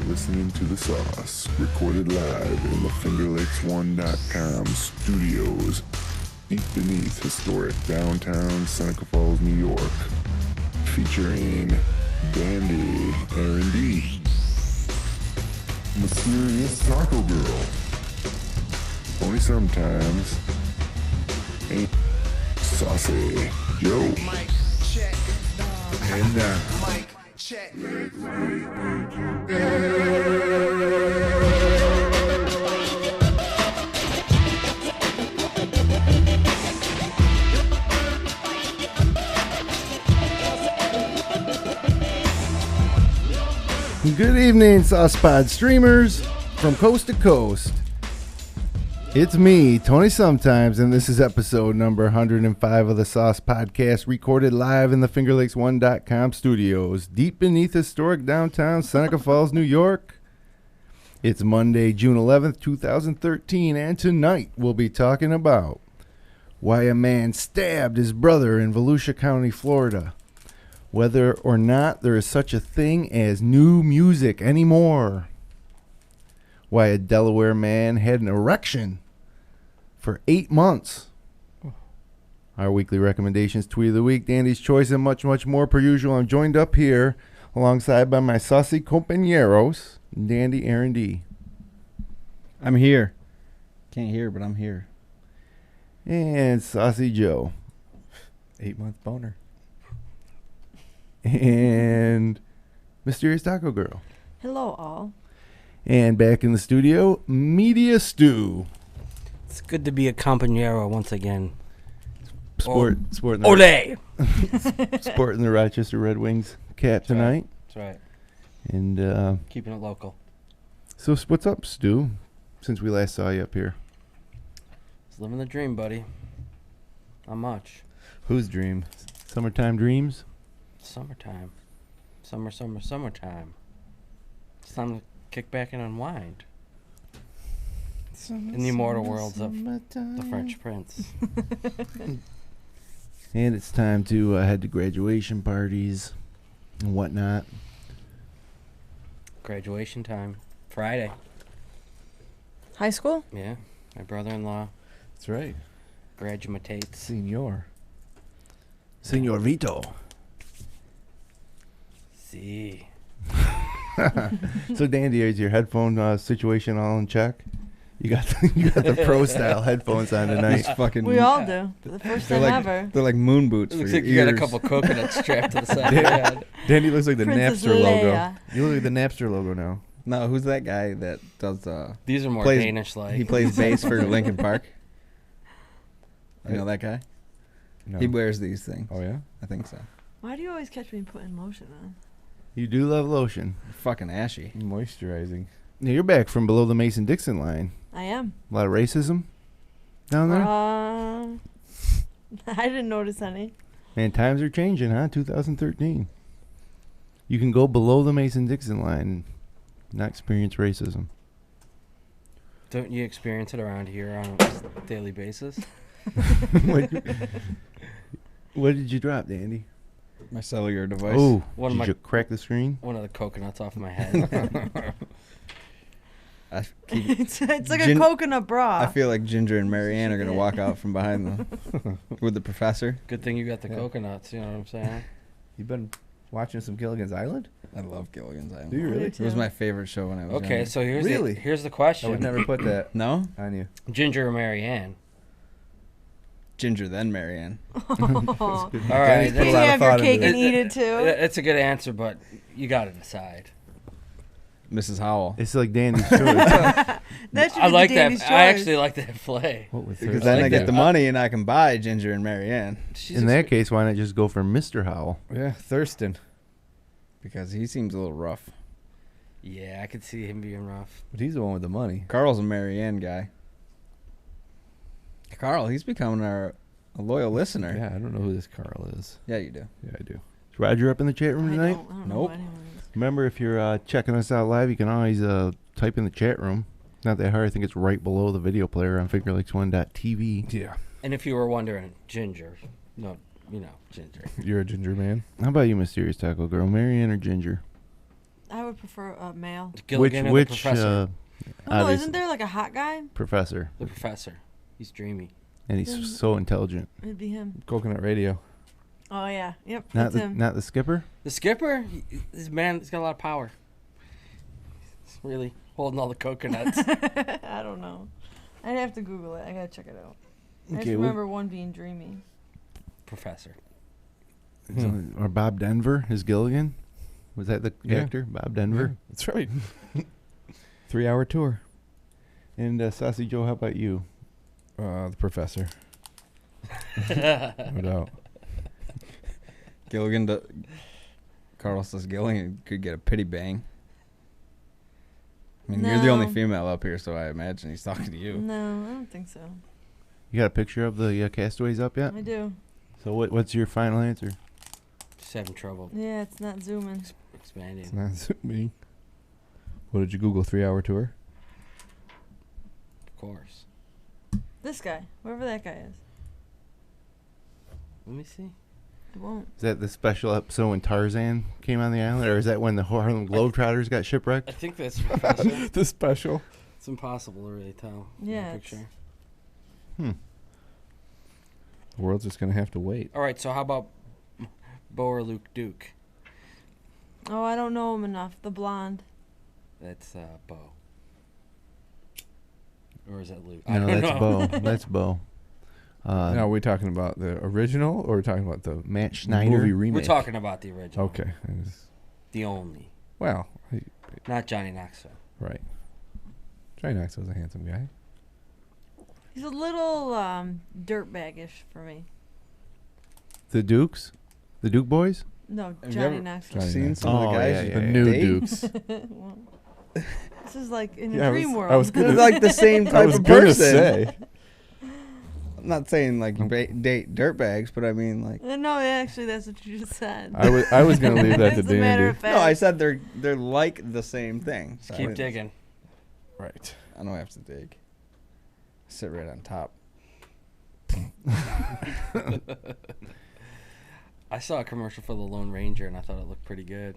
listening to The Sauce, recorded live in the FingerLakes1.com studios, deep beneath historic downtown Seneca Falls, New York, featuring Dandy R&D, Mysterious Taco Girl, Only Sometimes, and Saucy Joe. Mic check. And Mic check. Good evening, Saucepod streamers from coast to coast. It's me, Tony Sometimes, and this is episode number 105 of the Sauce Podcast, recorded live in the FingerLakes1.com studios, deep beneath historic downtown Seneca Falls, New York. It's Monday, June 11th, 2013, and tonight we'll be talking about why a man stabbed his brother in Volusia County, Florida, whether or not there is such a thing as new music anymore, why a Delaware man had an erection for 8 months, our weekly recommendations, tweet of the week, Dandy's Choice, and much, much more. Per usual, I'm joined up here alongside by my saucy compañeros, Dandy R&D. I'm here. Can't hear, but I'm here. And Saucy Joe. 8-month boner. And Mysterious Taco Girl. Hello, all. And back in the studio, Media Stew. It's good to be a compañero once again. Sporting Ole! sporting the Rochester Red Wings cap tonight. That's right. And Keeping it local. so what's up, Stu, since we last saw you up here? Just living the dream, buddy. Not much. Whose dream? Summertime dreams? Summertime. Summertime. It's time to kick back and unwind. In the immortal worlds of the French Prince. And it's time to head to graduation parties and whatnot. Graduation time. Friday. High school? Yeah. My brother-in-law That's right. graduates. Senor. Senor Vito. See. So, Dandy, is your headphone situation all in check? You got the pro style headphones on tonight. These fucking. We all do. For the first time ever. They're like moon boots. Looks for like your you got a ears. couple coconuts strapped to the side of your head. Dandy looks like the Princess Napster logo. Leia. You look like the Napster logo now. No, who's that guy that does? These are more Plays- Danish-like. He plays bass for Linkin Park. You know that guy? No. He wears these things. Oh yeah. I think so. Why do you always catch me putting lotion on? You do love lotion. Fucking ashy. Moisturizing. Yeah, you're back from below the Mason-Dixon line. I am. A lot of racism down there. I didn't notice any. Man, times are changing, huh? 2013. You can go below the Mason-Dixon line and not experience racism. Don't you experience it around here on a daily basis? What did you drop, Dandy? My cellular device. Oh, One of did my- you crack the screen? One of the coconuts off my head. I keep, It's like a coconut bra. I feel like Ginger and Marianne are gonna walk out from behind them with the professor. Good thing you got the coconuts, you know what I'm saying? You been watching some Gilligan's Island? I love Gilligan's Island. Do you really? It was my favorite show when I was Okay, younger. so here's Really? the I question. would never put that No? on you. Ginger or Marianne? Ginger then Marianne. Oh. All right, You put a can lot of have your thought cake into and eat it too. It's a good answer, but you got to decide. Mrs. Howell. It's like Dandy's choice. That should I be like Danny's that. choice. I actually like that play. What was Because her- then like I get that. the money and I can buy Ginger and Marianne. In that case, why not just go for Mr. Howell? Yeah, Thurston. Because he seems a little rough. Yeah, I could see him being rough. But he's the one with the money. Carl's a Marianne guy. Carl, he's becoming a loyal listener. Yeah, I don't know who this Carl is. Yeah, you do. Yeah, I do. Is Roger up in the chat room I tonight? don't know Nope. what anyone is. Remember, if you're checking us out live, you can always type in the chat room. It's not that hard. I think it's right below the video player on FingerLakes1.tv. Yeah. And if you were wondering, Ginger. No, you know, Ginger. You're a ginger man. How about you, Mysterious Taco Girl? Marianne or Ginger? I would prefer a male. Gilligan or the professor? Well, no, isn't there like a hot guy? Professor. The professor. He's dreamy. And he's so intelligent. It'd be him. Coconut Radio. Oh yeah, yep. Not That's him. not the skipper. The skipper, he's got a lot of power. He's really holding all the coconuts. I don't know. I'd have to Google it. I gotta check it out. I just remember one being dreamy. Professor. Or Bob Denver is Gilligan. Was that the actor? Bob Denver. Yeah, that's right. 3-hour tour. And Saucy Joe, how about you? The professor. No doubt. Carlos says Gilligan could get a pity bang. I mean, you're the only female up here, so I imagine he's talking to you. No, I don't think so. You got a picture of the castaways up yet? I do. So what's your final answer? Just having trouble Yeah, it's not zooming. expanding. It's not zooming. What did you Google? 3-hour tour? Of course. This guy, whoever that guy is. Let me see. It won't. Is that the special episode when Tarzan came on the island, or is that when the Harlem Globetrotters got I shipwrecked? think that's professor. The special. It's impossible to really tell. Yeah, In the it's- picture. The world's just going to have to wait. All right, so how about Bo or Luke Duke? Oh, I don't know him enough. The blonde. That's Bo. Or is that Luke? No, that's Bo. That's Bo. Now, are we talking about the original, or are we talking about the Matt Schneider. movie remake? We're talking about the original. Okay. The only. Well, Not Johnny Knoxville. right. Johnny Knoxville's a handsome guy. He's a little dirtbaggish for me. The Dukes, the Duke Boys. No, Have you Johnny ever Knoxville. Johnny Seen Knoxville. some of the guys yeah, you yeah, The yeah. new date? Dukes. Well, this is like in Yeah, a dream world. I was They're gonna, like the same I type was of gonna person. say. I'm not saying like date dirtbags, but I mean like. No, actually, that's what you just said. I was gonna leave that to As a matter Dandy. of fact. No, I said they're like the same thing. So I Keep didn't- digging. Right. I don't have to dig. Sit right on top. I saw a commercial for the Lone Ranger, and I thought it looked pretty good.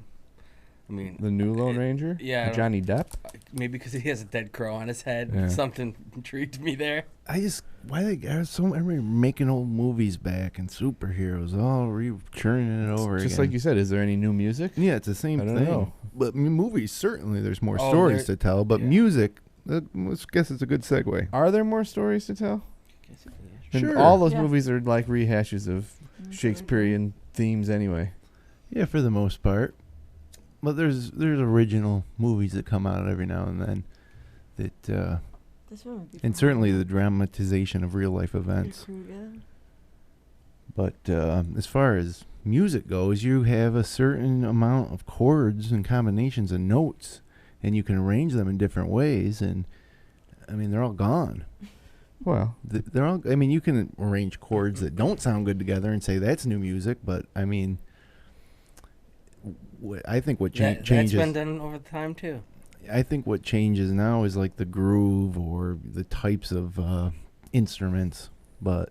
I mean, The new Lone Ranger. yeah, I don't- Johnny Depp. maybe because he has a dead crow on his head. Yeah. Something intrigued me there. Why they got so everybody making old movies back and superheroes all churning it over Just again. like you said, is there any new music? Yeah, it's the same I don't thing. know. But movies certainly there's more Oh, stories there- to tell. But yeah. music, I guess it's a good segue. Are there more stories to tell? And Sure. all those Yeah. movies are like rehashes of Shakespearean themes anyway. Yeah, for the most part. But there's original movies that come out every now and then that This one would be and fun. certainly the dramatization of real life Your events. crew together. But as far as music goes, you have a certain amount of chords and combinations of notes, and you can arrange them in different ways. And I mean, they're all gone. Well, They're all. I mean, you can arrange chords that don't sound good together and say that's new music. But I mean, I think what That's changes. been done over time too. I think what changes now is like the groove or the types of instruments. But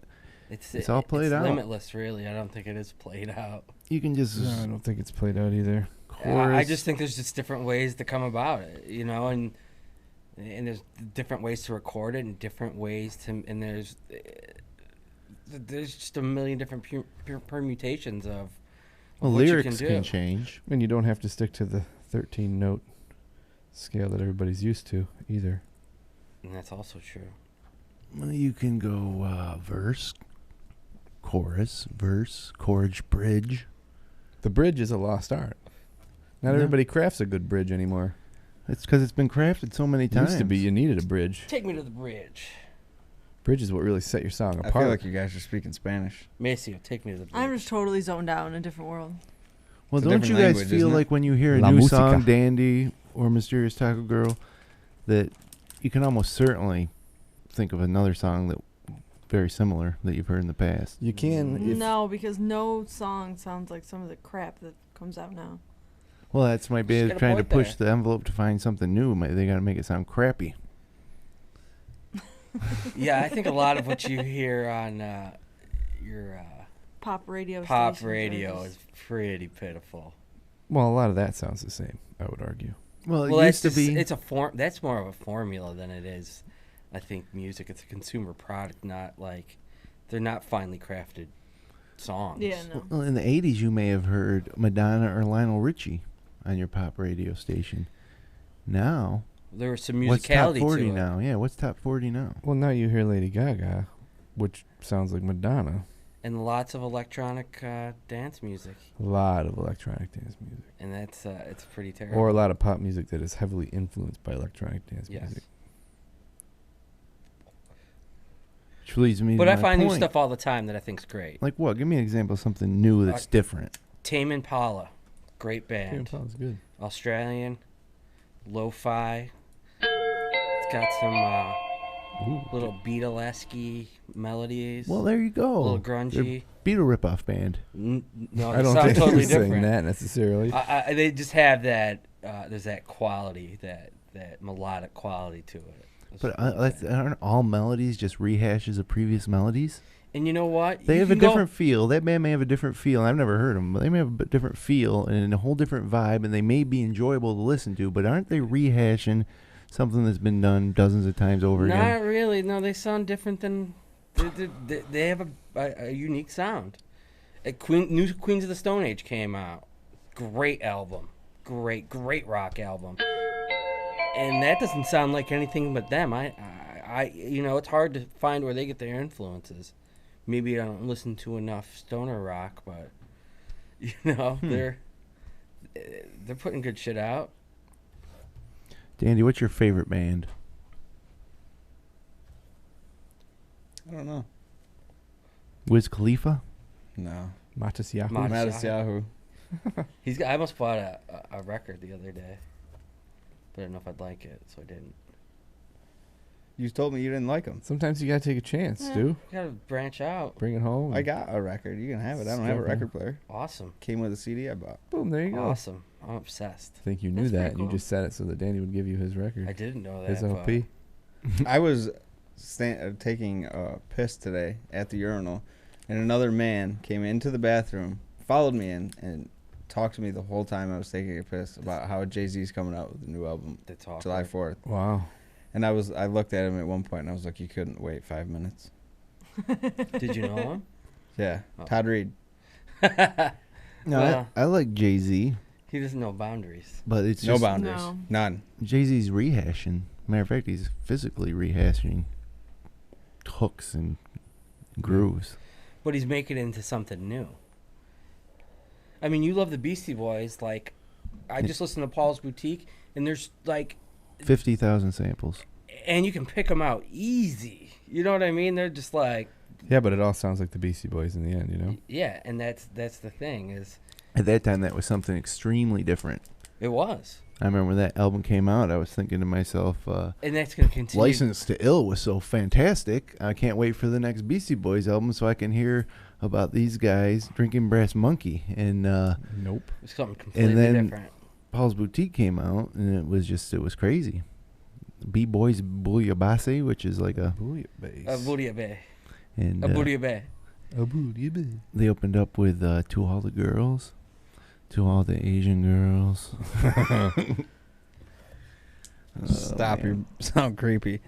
It's all played out. Limitless, really. I don't think it is played out. you can just no, I don't think it's played out either. chorus. I just think there's just different ways to come about it, you know, and there's different ways to record it and different ways to, and there's just a million different permutations of well, what lyrics you can, can do. change. And you don't have to stick to the 13-note scale that everybody's used to either. And that's also true. Well, you can go verse, chorus, bridge. The bridge is a lost art. Not Yeah. everybody crafts a good bridge anymore. It's because it's been crafted so many It times. used to be you needed a bridge. Take me to the bridge. Bridge is what really set your song I apart. feel like you guys are speaking Spanish. Maceo, take me to the bridge. I'm just totally zoned out in a different world. Well, It's a don't you different guys language, feel isn't it? like when you hear a La new música. song, Dandy or Mysterious Taco Girl, that you can almost certainly think of another song that very similar that you've heard in the past? You can. If, No, because no song sounds like some of the crap that comes out now. Well, that's might be She's got a trying to point push there. the envelope to find something new. They got to make it sound crappy. Yeah, I think a lot of what you hear on your Pop radio pop stations are radio just- is pretty pitiful. Well, a lot of that sounds the same. I would argue. Well, it Well, used that's to just, be. it's a form. That's more of a formula than it is, I think, music. It's a consumer product, not like they're not finely crafted songs. Yeah, no. Well, in the 80s, you may have heard Madonna or Lionel Richie on your pop radio station. Now, There was some musicality what's top 40 to it. now? Yeah, what's top 40 now? Well, now you hear Lady Gaga, which sounds like Madonna. And lots of electronic dance music, A lot of electronic dance music. and that's it's pretty terrible. Or a lot of pop music that is heavily influenced by electronic dance Yes. music. Which leads me But to I my find new point. stuff all the time that I think's great. Like what? Give me an example of something new that's different. Tame Impala, great band. Sounds good. Australian, lo-fi. It's got some little Beatle-esque melodies. Well, there you go. a little They're grungy. Beatle ripoff band. No, I it don't sounds think totally you're saying different. that necessarily. They just have that. There's that quality, that melodic quality to it. That's But what I'm saying. aren't all melodies just rehashes of previous melodies? And you know what? They You have a can go- different feel. That band may have a different feel. I've never heard them, but they may have a different feel and a whole different vibe, and they may be enjoyable to listen to. But aren't they rehashing something that's been done dozens of times over again? Not really. No, they sound different than. They have a unique sound. New Queens of the Stone Age came out. Great album. Great rock album. And that doesn't sound like anything but them. I it's hard to find where they get their influences. Maybe I don't listen to enough stoner rock, but they're putting good shit out. Dandy, what's your favorite band? I don't know. Wiz Khalifa? No. Matis Yahoo. Matis Mattis Yahoo. I almost bought a record the other day, but I didn't know if I'd like it, so I didn't. You told me you didn't like them. Sometimes you gotta take a chance, dude. You gotta branch out. Bring it home. I got a record. You can have it. I don't have a Still, record player. Awesome. Came with a CD I bought. Boom, there you go. Awesome. I'm obsessed. I think you knew That's that, pretty and you cool. just said it so that Danny would give you his record. I didn't know that. His but LP. I was taking a piss today at the urinal, and another man came into the bathroom, followed me in, and talked to me the whole time I was taking a piss about how Jay-Z's coming out with a new album That's awkward. July 4th. Wow. And I looked at him at one point, and I was like, you couldn't wait 5 minutes. Did you know him? Yeah. Oh. Todd Reed. No, Well- I like Jay-Z, He doesn't know boundaries. but it's No just boundaries. No. None. Jay-Z's rehashing. Matter of fact, he's physically rehashing hooks and grooves. But he's making it into something new. I mean, you love the Beastie Boys. Like, I just listened to Paul's Boutique, and there's like, 50,000 samples. and you can pick them out easy. You know what I mean? They're just like, Yeah, but it all sounds like the Beastie Boys in the end, you know? yeah, and that's the thing is, At that time, that was something extremely different. it was, I remember when that album came out, I was thinking to myself, and that's gonna continue. License to Ill was so fantastic. I can't wait for the next Beastie Boys album so I can hear about these guys drinking Brass Monkey. And Nope. It's something completely then- different. Paul's Boutique came out, and it was crazy. B-Boys Bouillabaisse, which is like a... Bouillabaisse. And Bouillabaisse. they opened up with To All the Girls, To All the Asian Girls. Stop. You sound creepy.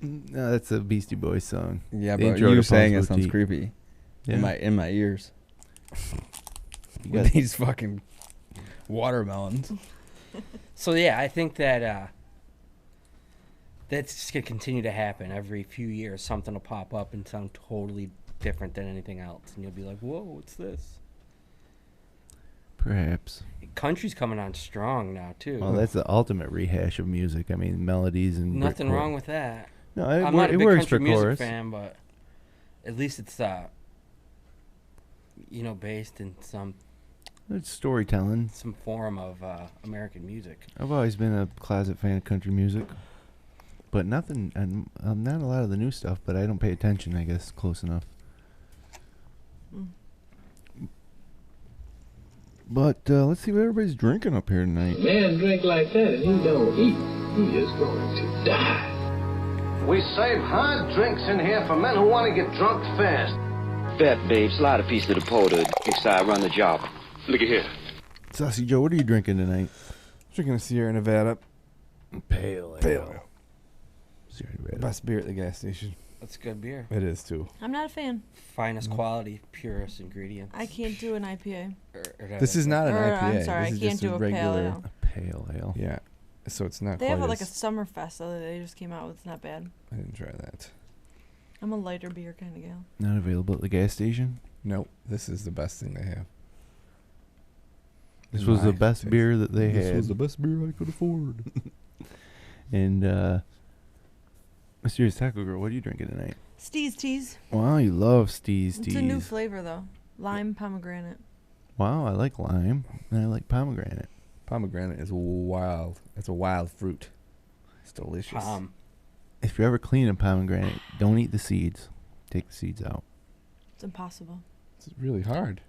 No, that's a Beastie Boys song. Yeah, The but intro to you Paul's saying it sounds Boutique. creepy Yeah. in my ears. You With got- these fucking watermelons. So yeah, I think that that's just gonna continue to happen. Every few years, something will pop up and sound totally different than anything else, and you'll be like, "Whoa, what's this?" Perhaps. Country's coming on strong now too. Well, that's the ultimate rehash of music. I mean, melodies and... Nothing wrong with that. No, I'm not a it big works country for music chorus. fan, but at least it's based in some It's storytelling. form of American music. I've always been a closet fan of country music, but nothing. I'm not a lot of the new stuff, but I don't pay attention. I guess close enough. Mm. But let's see what everybody's drinking up here tonight. Man drink like that and he don't eat. He is going to die. We serve hard drinks in here for men who want to get drunk fast. Fat babe, slide a piece to the porter. Next I run the job. Look at here. Saucy Joe, what are you drinking tonight? Drinking a Sierra Nevada. Pale ale. Sierra Nevada. Best beer at the gas station. That's good beer. It is, too. I'm not a fan. Finest quality, purest ingredients. I can't do an IPA. This is not an IPA. I'm sorry, This I is can't just do a pale regular. ale. A pale ale. Yeah. So it's not They quite have like a as- summer fest that they just came out with. It's not bad. I didn't try that. I'm a lighter beer kind of gal. Not available at the gas station. Nope. This is the best thing they have. This was the best beer that they had. This was the best beer I could afford. And Mysterious Taco Girl, what are you drinking tonight? Steez Teas. Wow, you love Steez It's Teas. a new flavor though. Lime pomegranate. Wow, I like lime and I like pomegranate. Pomegranate is wild. It's a wild fruit. It's delicious. If you're ever cleaning a pomegranate, don't eat the seeds. Take the seeds out. It's impossible. It's really hard.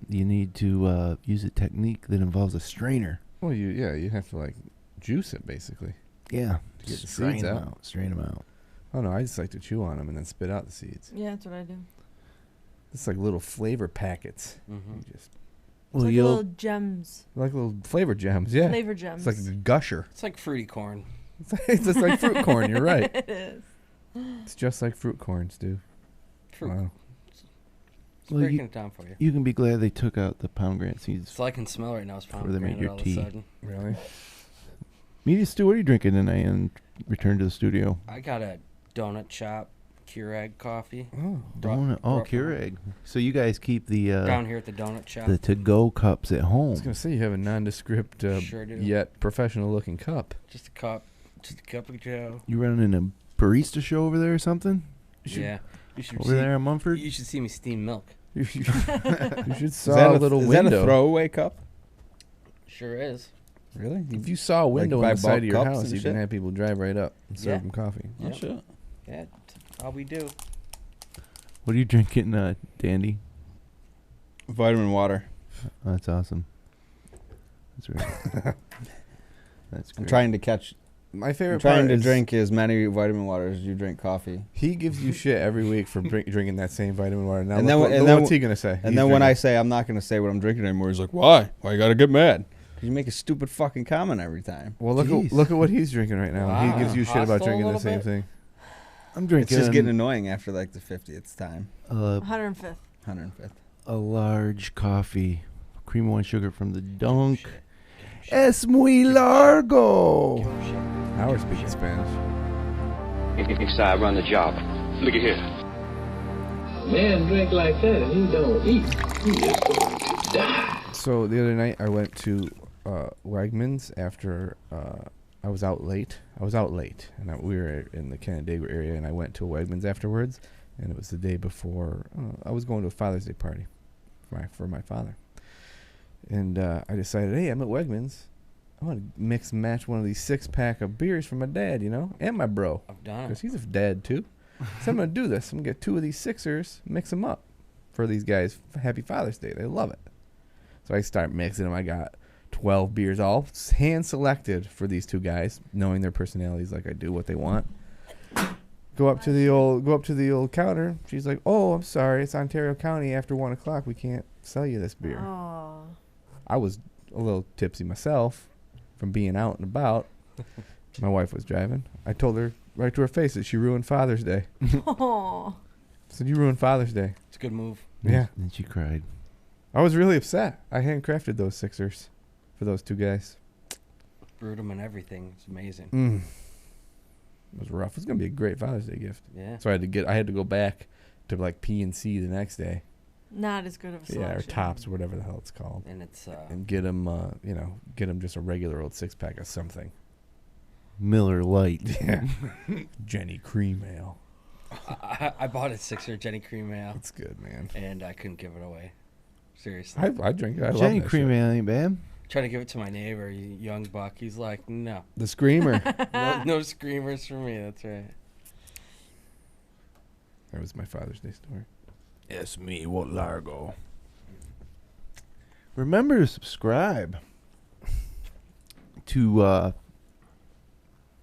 You need to use a technique that involves a strainer. Well, you have to like juice it basically. Yeah, To get the strain seeds them out. Strain them out. Oh no, I just like to chew on them and then spit out the seeds. Yeah, that's what I do. It's like little flavor packets. Mm-hmm. You just It's like little gems. like little flavor gems, yeah. Flavor gems. It's like a gusher. It's like fruity corn. It's just like fruit corn. You're right. It is. It's just like fruit corns do. Fruit. Wow. Just Well, breaking you- it down for you. You can be glad they took out the pomegranate seeds. It's all I can smell right now is Before they made pomegranate your all tea. of a sudden. Really? Media Stu, what are you drinking tonight and return to the studio? I got a donut shop Keurig coffee. Oh, Donut. Oh, Keurig. So you guys keep the down here at the donut shop. the to-go cups at I home. was gonna say you have a nondescript Sure do. yet professional-looking cup. Just a cup of Joe. You running a barista show over there or something? Yeah. You should Over there in Mumford? You should see me steam milk. You should Is saw that a little is window. that a throwaway cup? Sure is. Really? If you saw a window buy on the side bulk of your cups house, and you can shit? have people drive right up and serve Yeah. them coffee. Oh, Yep. shit. Yeah, all we do. What are you drinking, Dandy? Vitamin water. Oh, that's awesome. That's right. That's great. I'm trying to catch. My favorite I'm trying part to is drink as many vitamin waters as you drink coffee. he gives you shit every week for drinking that same vitamin water. Now, And look, then- and look then- what's he gonna say? And He's then when I drinking- say I'm not going to say what I'm drinking anymore, he's like, "Why? Why you got to get mad? 'Cause you make a stupid fucking comment every time." well, Jeez. look at what he's drinking right now. Wow. He gives you shit about Hostile a drinking the little same bit? thing. I'm It's drinking just getting annoying after like the 50th time. 105th. 105th. a large coffee, cream of one sugar from the Dunk. Es muy largo. Now we're speaking Spanish. Next I run the job. Look at here. A man drink like that and he don't eat. He is going to die. So the other night I went to Wegmans after I was out late. And we were in the Canandaigua area, and I went to a Wegmans afterwards. And it was the day before I was going to a Father's Day party for my father. And I decided, hey, I'm at Wegmans. I want to mix and match one of these 6-pack of beers for my dad, and my bro. I've done Because it. he's a dad, too. So I'm going to do this. I'm going to get 2 of these Sixers, mix them up for these guys. Happy Father's Day. They love it. So I start mixing them. I got 12 beers, all hand-selected for these 2 guys, knowing their personalities like I do, what they want. Go up to the old counter. She's like, "Oh, I'm sorry. It's Ontario County. After 1 o'clock, we can't sell you this beer." Oh. I was a little tipsy myself from being out and about. My wife was driving. I told her right to her face that she ruined Father's Day. Oh. Said, "You ruined Father's Day." It's a good move. Yeah. And she cried. I was really upset. I handcrafted those Sixers for those 2 guys. Brewed them and everything. It's amazing. It was rough. It was gonna be a great Father's Day gift. Yeah. So I had to go back to like P&C the next day. Not as good of a selection. Yeah, or Tops or whatever the hell it's called. And it's And get them just a regular old 6-pack of something. Miller Lite. Yeah. Jenny Cream Ale. I bought a 6er Jenny Cream Ale. That's good, man. And I couldn't give it away. Seriously. I drink it. I love Jenny that Cream shit. Ale ain't bad. Trying to give it to my neighbor, young buck. He's like, no. The Screamer. No screamers for me. That's right. That was my Father's Day story. Es me, what largo. Remember to subscribe to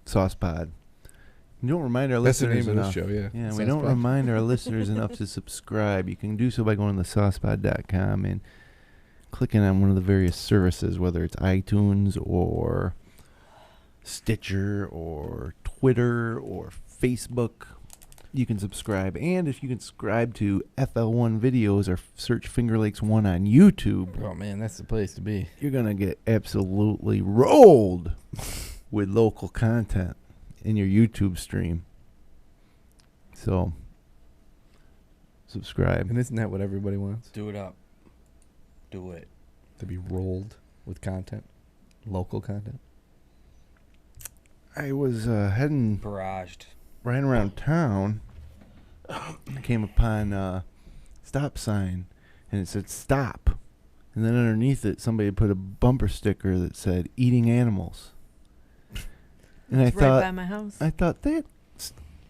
Sauce Pod. We don't remind our That's the listeners name enough. of this show, yeah. Yeah, we Sauce don't Pod. remind our listeners enough to subscribe. You can do so by going to saucepod.com and clicking on one of the various services, whether it's iTunes or Stitcher or Twitter or Facebook, you can subscribe. And if you can subscribe to FL1 Videos or search Finger Lakes 1 on YouTube, Oh man, that's the place to be. you're going to get absolutely rolled with local content in your YouTube stream. So, subscribe. And isn't that what everybody wants? Do it up. Do it. To be rolled with content, local content. I was heading Barraged. right around town. I came upon a stop sign, and it said stop. And then underneath it, somebody put a bumper sticker that said eating animals. And It's right by my house. I thought that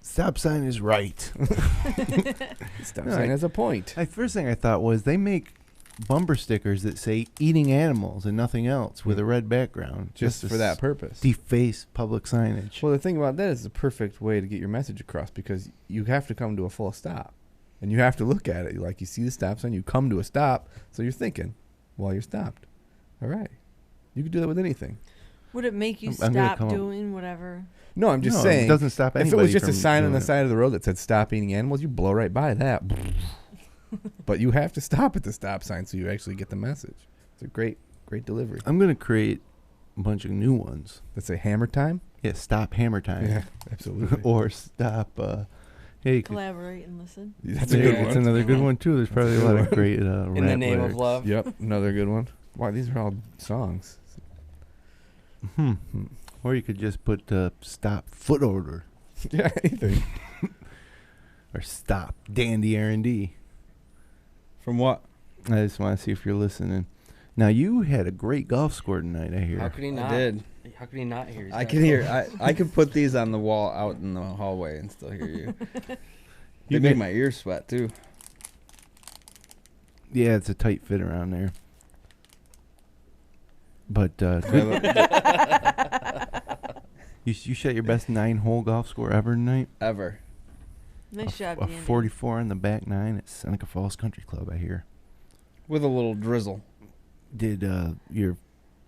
stop sign is right. Stop No, sign has a point. First thing I thought was they make bumper stickers that say eating animals and nothing else with a red background. Just to for that purpose. Deface public signage. Well, the thing about that is the perfect way to get your message across because you have to come to a full stop. And you have to look at it. Like you see the stop sign, you come to a stop, so you're thinking while you're stopped. All right. You could do that with anything. Would it make you I'm gonna stop come up- doing whatever? No, I'm just No, saying. it doesn't stop If it anybody was just a from sign on doing the it. side of the road that said stop eating animals, you blow right by that. But you have to stop at the stop sign so you actually get the message. It's a great delivery. I'm going to create a bunch of new ones. Let's say hammer time. Yeah, stop hammer time. Yeah, absolutely. Or stop, hey, Collaborate and listen. That's a yeah, good it's one. another good one, too. There's probably a lot of great In the rap name lyrics. of love. Yep, another good one. Wow, these are all songs. Or you could just put stop foot order. Yeah, anything. Or stop dandy R&D. From what? I just want to see if you're listening. Now, you had a great golf score tonight, I hear. How could he not? I did. How could he not hear? I can hear. I could put these on the wall out in the hallway and still hear you. They make my ears sweat too. Yeah, it's a tight fit around there. But good. you shot your best 9-hole golf score ever tonight? Ever. Nice job, A Andy. 44 on the back 9 at Seneca Falls Country Club, I hear. With a little drizzle. Did your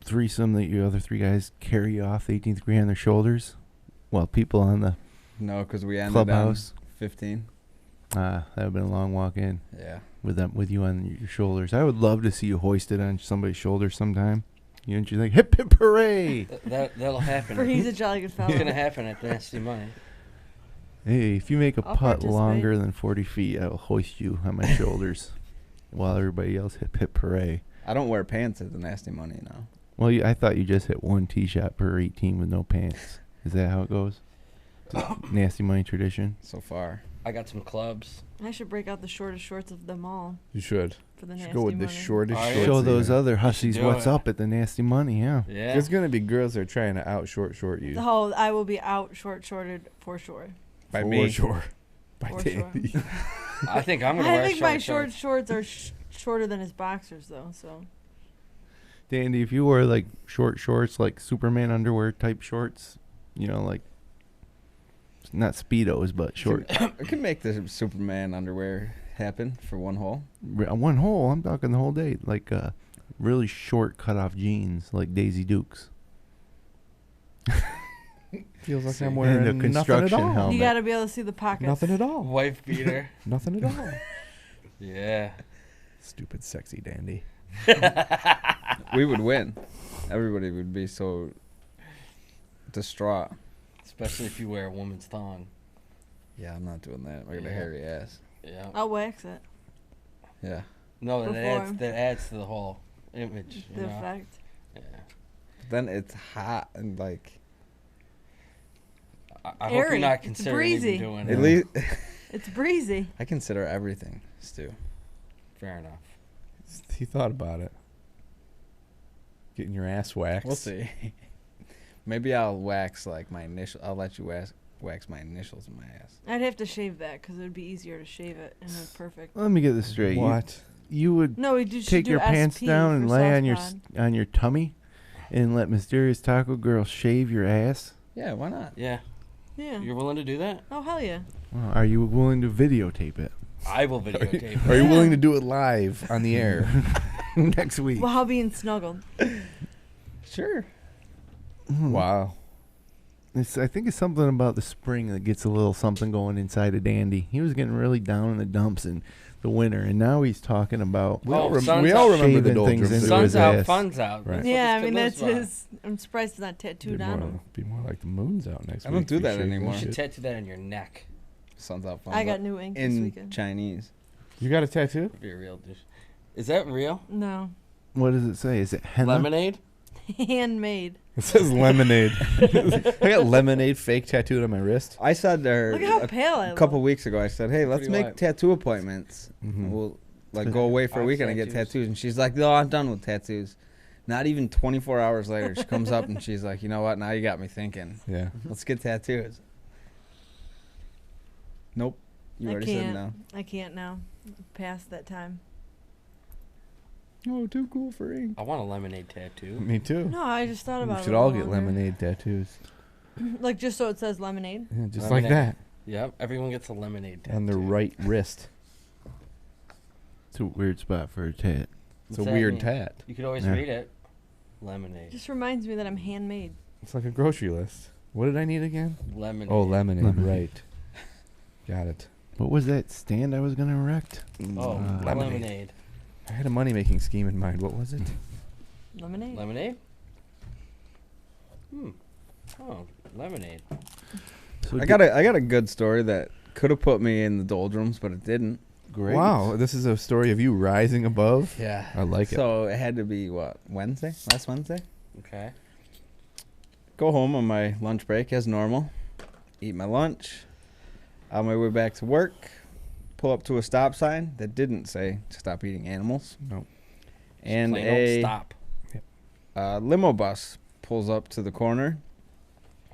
threesome that your other three guys carry off the 18th green on their shoulders? While people on the No, because we ended clubhouse. on 15. That would have been a long walk in. Yeah. With you on your shoulders. I would love to see you hoisted on somebody's shoulders sometime. You know, you think, hip hip hooray! That'll happen. For he's a jolly good fellow. It's gonna happen at the Nasty Money. Hey, if you make a I'll putt participate. longer than 40 feet, I will hoist you on my shoulders while everybody yells hip hip hooray. I don't wear pants at the Nasty Money now. Well, I thought you just hit one tee shot per 18 with no pants. Is that how it goes? Nasty Money tradition. So far. I got some clubs. I should break out the shortest shorts of them all You should. for the You should nasty go with the money. shortest All right. shorts. Show that you those have. other hussies do what's it. up at the Nasty Money, yeah. Yeah. There's gonna be girls that are trying to out short you. Oh, I will be out shorted for sure. By For me. sure. By For Danny. I think I'm gonna I wear think my short shorts are shorter than his boxers, though. So Dandy, if you wore like short shorts, like Superman underwear type shorts, you know, like not Speedos, but short. I could make the Superman underwear happen for one hole. One hole, I'm talking the whole day. Like really short cutoff jeans, like Daisy Dukes. Feels like I'm And wearing a nothing at construction all. helmet. you got to be able to see the pockets. Nothing at all. Wife beater. Nothing at all. Yeah. Stupid sexy dandy. We would win. Everybody would be so distraught. Especially if you wear a woman's thong. Yeah, I'm not doing that. I got a Yeah. hairy ass. Yeah. I'll wax it. Yeah. No, Before. that adds to the whole image. You The know? effect. Yeah. Then it's hot and like I hope you're Airy. not It's considering breezy. even doing at it. least It's breezy. I consider everything, Stu. Fair enough. He thought about it. Getting your ass waxed. We'll see. Maybe I'll wax like my initial. I'll let you wax my initials in my ass. I'd have to shave that because it would be easier to shave it and then perfect. Let me get this straight. What? You would No, we do. should take do your pants SP down and for lay soft on your pod. on your tummy, and let Mysterious Taco Girl shave your ass. Yeah, why not? Yeah. Yeah. You're willing to do that? Oh hell yeah. Well, are you willing to videotape it I will videotape Are it. you Yeah. willing to do it live on the air? next week? While being snuggled. Sure. Wow. I think it's something about the spring that gets a little something going inside of Dandy. He was getting really down in the dumps in the winter, and now he's talking about We all remember shaving the things doldrums. into Sun's his out, ass. fun's out. Right. That's Yeah, what I mean this that's kid lives his. I'm surprised it's not tattooed on him. Be more like the moon's out next I week. don't do if you that shave anymore. by. You that should shit. tattoo that on your neck. Sun's out. I got new ink this in weekend. Chinese. You got a tattoo? Be a real douche. Is that real? No, What does it say? Is it henna? Lemonade? handmade. It says lemonade. I got lemonade fake tattooed on my wrist. I said to her Look at how pale I a look. couple weeks ago. I said, "Hey, let's Pretty make white. tattoo appointments. Mhm. We'll like go away for a Five weekend and get tattoos. tattoos." And she's like, "No, I'm done with tattoos." Not even 24 hours later, she comes up and she's like, "You know what? Now you got me thinking. Yeah. Let's get tattoos." Nope. You I already can't. said no. I can't now. Past that time. Oh, too cool for ink. I want a lemonade tattoo. Me too. No, I just thought about We it. should a all little get longer. lemonade tattoos. Like just so it says lemonade. Yeah, just Lemonade. like that. Yep, everyone gets a lemonade tattoo. On their right wrist. It's a weird spot for a tat. It's What's a that weird mean? tat. You could always Yeah. read it. Lemonade. Just reminds me that I'm handmade. It's like a grocery list. What did I need again? Lemonade. Oh, lemonade. Lemonade. Right. Got it. What was that stand I was going to erect? Oh, lemonade. lemonade. I had a money-making scheme in mind. What was it? Lemonade. Lemonade? Oh, lemonade. So I got a good story that could have put me in the doldrums, but it didn't. great. Wow, this is a story of you rising above. Yeah. I like it. So it had to be what, Wednesday? Last Wednesday? Okay. Go home on my lunch break as normal. Eat my lunch. On my way back to work, pull up to a stop sign that didn't say stop eating animals. Nope. And Plain old a stop. limo bus pulls up to the corner,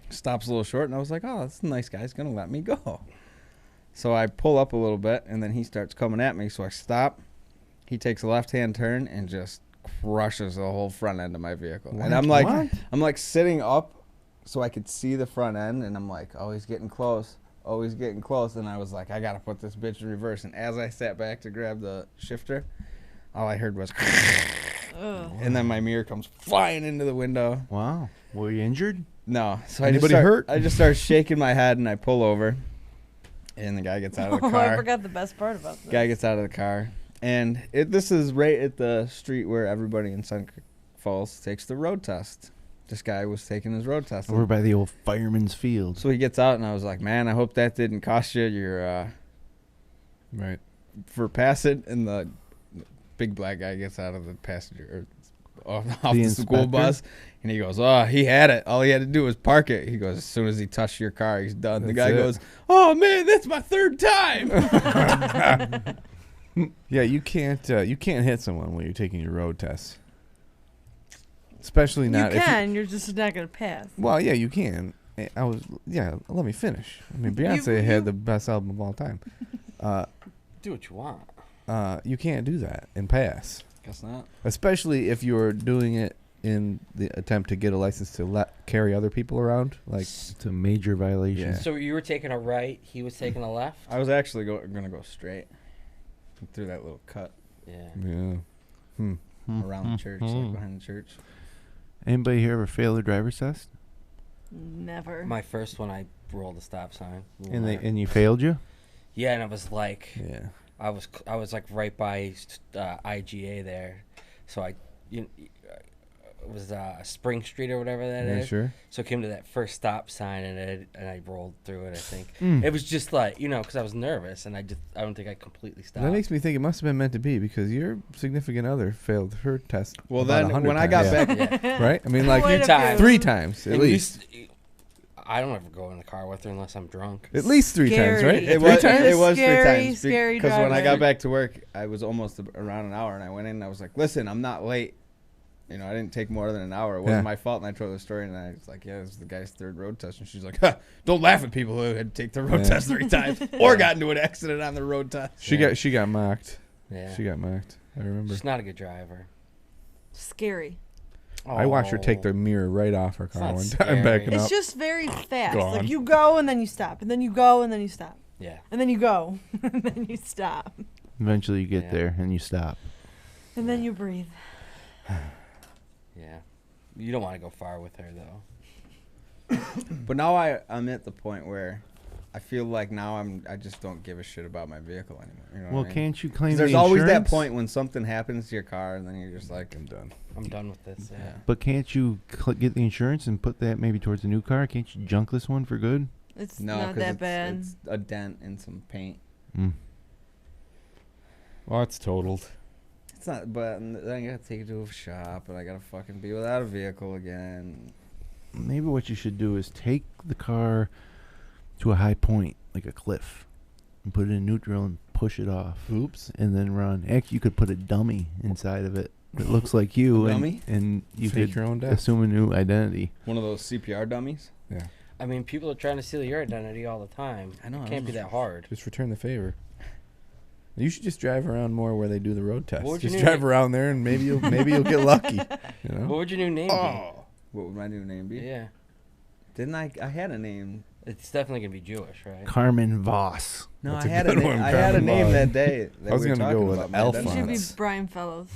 stops a little short, and I was like, oh, that's a nice guy. He's going to let me go. So I pull up a little bit, and then he starts coming at me, so I stop. He takes a left-hand turn and just crushes the whole front end of my vehicle. And I'm like sitting up so I could see the front end, and I'm like, oh, he's getting close. Oh, he's getting close. And I was like, I got to put this bitch in reverse. And as I sat back to grab the shifter, all I heard was Ugh. and then my mirror comes flying into the window. Wow. Were you injured? No. So Anybody hurt? I just start shaking my head, and I pull over. And the guy gets out of the Oh, car. I forgot the best part about this. Guy gets out of the car. And this is right at the street where everybody in Sun Falls takes the road test. This guy was taking his road test. Over by the old fireman's field. So he gets out, and I was like, man, I hope that didn't cost you your Right. for passing. And the big black guy gets out of the passenger or off the school inspector? bus, and he goes, oh, he had it. All he had to do was park it. He goes, as soon as he touched your car, he's done. The That's guy it. goes, oh, man, that's my third time. Yeah, you can't hit someone when you're taking your road test. Especially You not if can. You're just not gonna pass. well, yeah, you can. Let me finish. I mean, Beyonce had the best album of all time. Do what you want. You can't do that and pass. Guess not. Especially if you're doing it in the attempt to get a license to carry other people around. Like, It's a major violation. Yeah. So you were taking a right, he was taking a left? I was actually going to go straight through that little cut Yeah. yeah. around the church, like behind the church. Anybody here ever fail a driver's test? Never. My first one, I rolled a stop sign. And you failed you? Yeah, and it was like, Yeah. I was like right by IGA there, so it was Spring Street or whatever that Yeah, is. sure. So I came to that first stop sign and I rolled through it. I think Mm. it was just like because I was nervous and I don't think I completely stopped. That makes me think it must have been meant to be because your significant other failed her test. Well, about then 100 when I times. got Yeah. back, Right? I mean, like Quite a times. few. 3 times at least. I don't ever go in the car with her unless I'm drunk. At least 3 times, right? Scary. it 3 was times? it was Scary, 3 times scary because when I driver. got back to work, I was almost around an hour, and I went in and I was like, "Listen, I'm not late. I didn't take more than an hour. It wasn't Yeah. my fault." And I told her the story, and I was like, "Yeah, this is the guy's third road test." And she's like, "Don't laugh at people who had to take the road Yeah. test 3 times or got into an accident on the road test." She got mocked. Yeah, She got mocked. I remember. she's not a good driver. Scary. I watched her take Oh. the mirror right off her car not one scary. time backing It's up. just very fast. Gone. Like you go and then you stop, and then you go and then you stop, Yeah. and then you go and then you stop, Eventually you get Yeah. there and you stop. and then you breathe. Yeah. You don't want to go far with her though. But now I'm at the point where I feel like now I just don't give a shit about my vehicle anymore. You know Well, what I mean? can't you claim There's the always that insurance? point when something happens to your car, and then you're just like, I'm done. I'm done with this. Yeah. But can't you get the insurance and put that maybe towards a new car? Can't you junk this one for good? It's No, not 'cause that bad. It's a dent and some paint. Mm. Well, it's totaled. It's not, but then I gotta take it to a shop, and I gotta fucking be without a vehicle again. Maybe what you should do is take the car to a high point, like a cliff, and put it in neutral and push it off. Oops. And then run. Actually, you could put a dummy inside of it that looks like you. A and, dummy? And you Fake could your own death. assume a new identity. One of those CPR dummies. Yeah. I mean, people are trying to steal your identity all the time. I know. It can't be that hard. Just return the favor. You should just drive around more where they do the road tests. What would your Just new drive around there, and maybe you'll get lucky. You know? What would your new name be? What would my new name be? Yeah. Didn't I? I had a name. It's definitely gonna be Jewish, right? Carmen Voss. No, That's I a had a good name. one, I had a Carmen name Voss. that day. That I was we were gonna go talking with about, my Alphonse. It should be identity. Brian Fellows.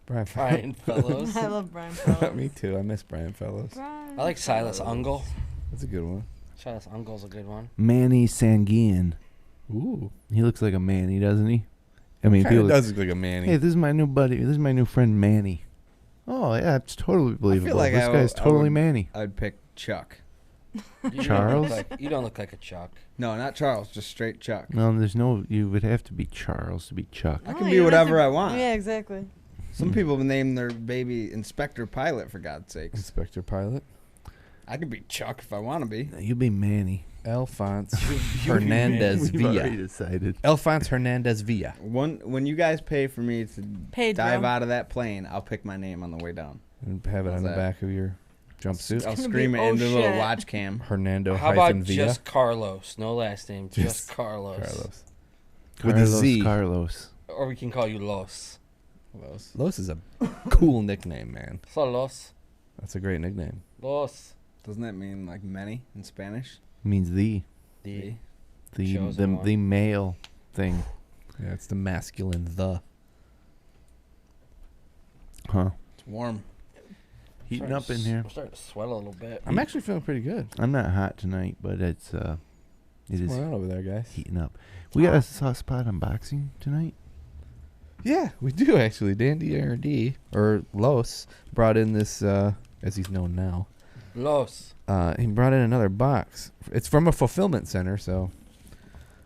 Brian Brian Fellows. I love Brian Fellows. Me too. I miss Brian Fellows. Brian I like Silas Fellows. Ungle. That's a good one. Silas Ungle's a good one. Manny Sanguian. Ooh. He looks like a Manny, doesn't he? I mean, Kind of people. does look like a Manny. Hey, this is my new buddy. This is my new friend Manny. Oh yeah, it's totally believable. like This guy's totally Manny. I'd pick Chuck. You Charles? you don't look like a Chuck. No, not Charles. Just straight Chuck. No, there's no. You would have to be Charles to be Chuck. I Oh, can you be don't have whatever to- I want. Yeah, exactly. Some people name their baby Inspector Pilot, for God's sakes. Inspector Pilot. I could be Chuck if I want to be. You be Manny. Alphonse Hernandez We've already Villa. decided. Alphonse Hernandez Villa. When you guys pay for me to Pedro. dive out of that plane, I'll pick my name on the way down. And have it How's on the that? back of your jumpsuit. I'll gonna scream be, it "Oh, into a little shit." watch cam. Hernando How hyphen about Villa. just Carlos? No last name. Just Just Carlos. Carlos. With a Z. Carlos. Or we can call you Los. Los is a cool nickname, man. So Los. That's a great nickname. Los. Doesn't that mean like many in Spanish? Means the Chosen one. the male thing. Yeah, it's the masculine the. Huh. It's warm. Heating up in here. I'm starting to sweat a little bit. I'm actually feeling pretty good. I'm not hot tonight, but it is What's going on over there, guys? heating up. We got a soft spot unboxing tonight. Yeah, we do actually. Dandy R&D, or Los, brought in this, as he's known now. Los. He brought in another box. It's from a fulfillment center, so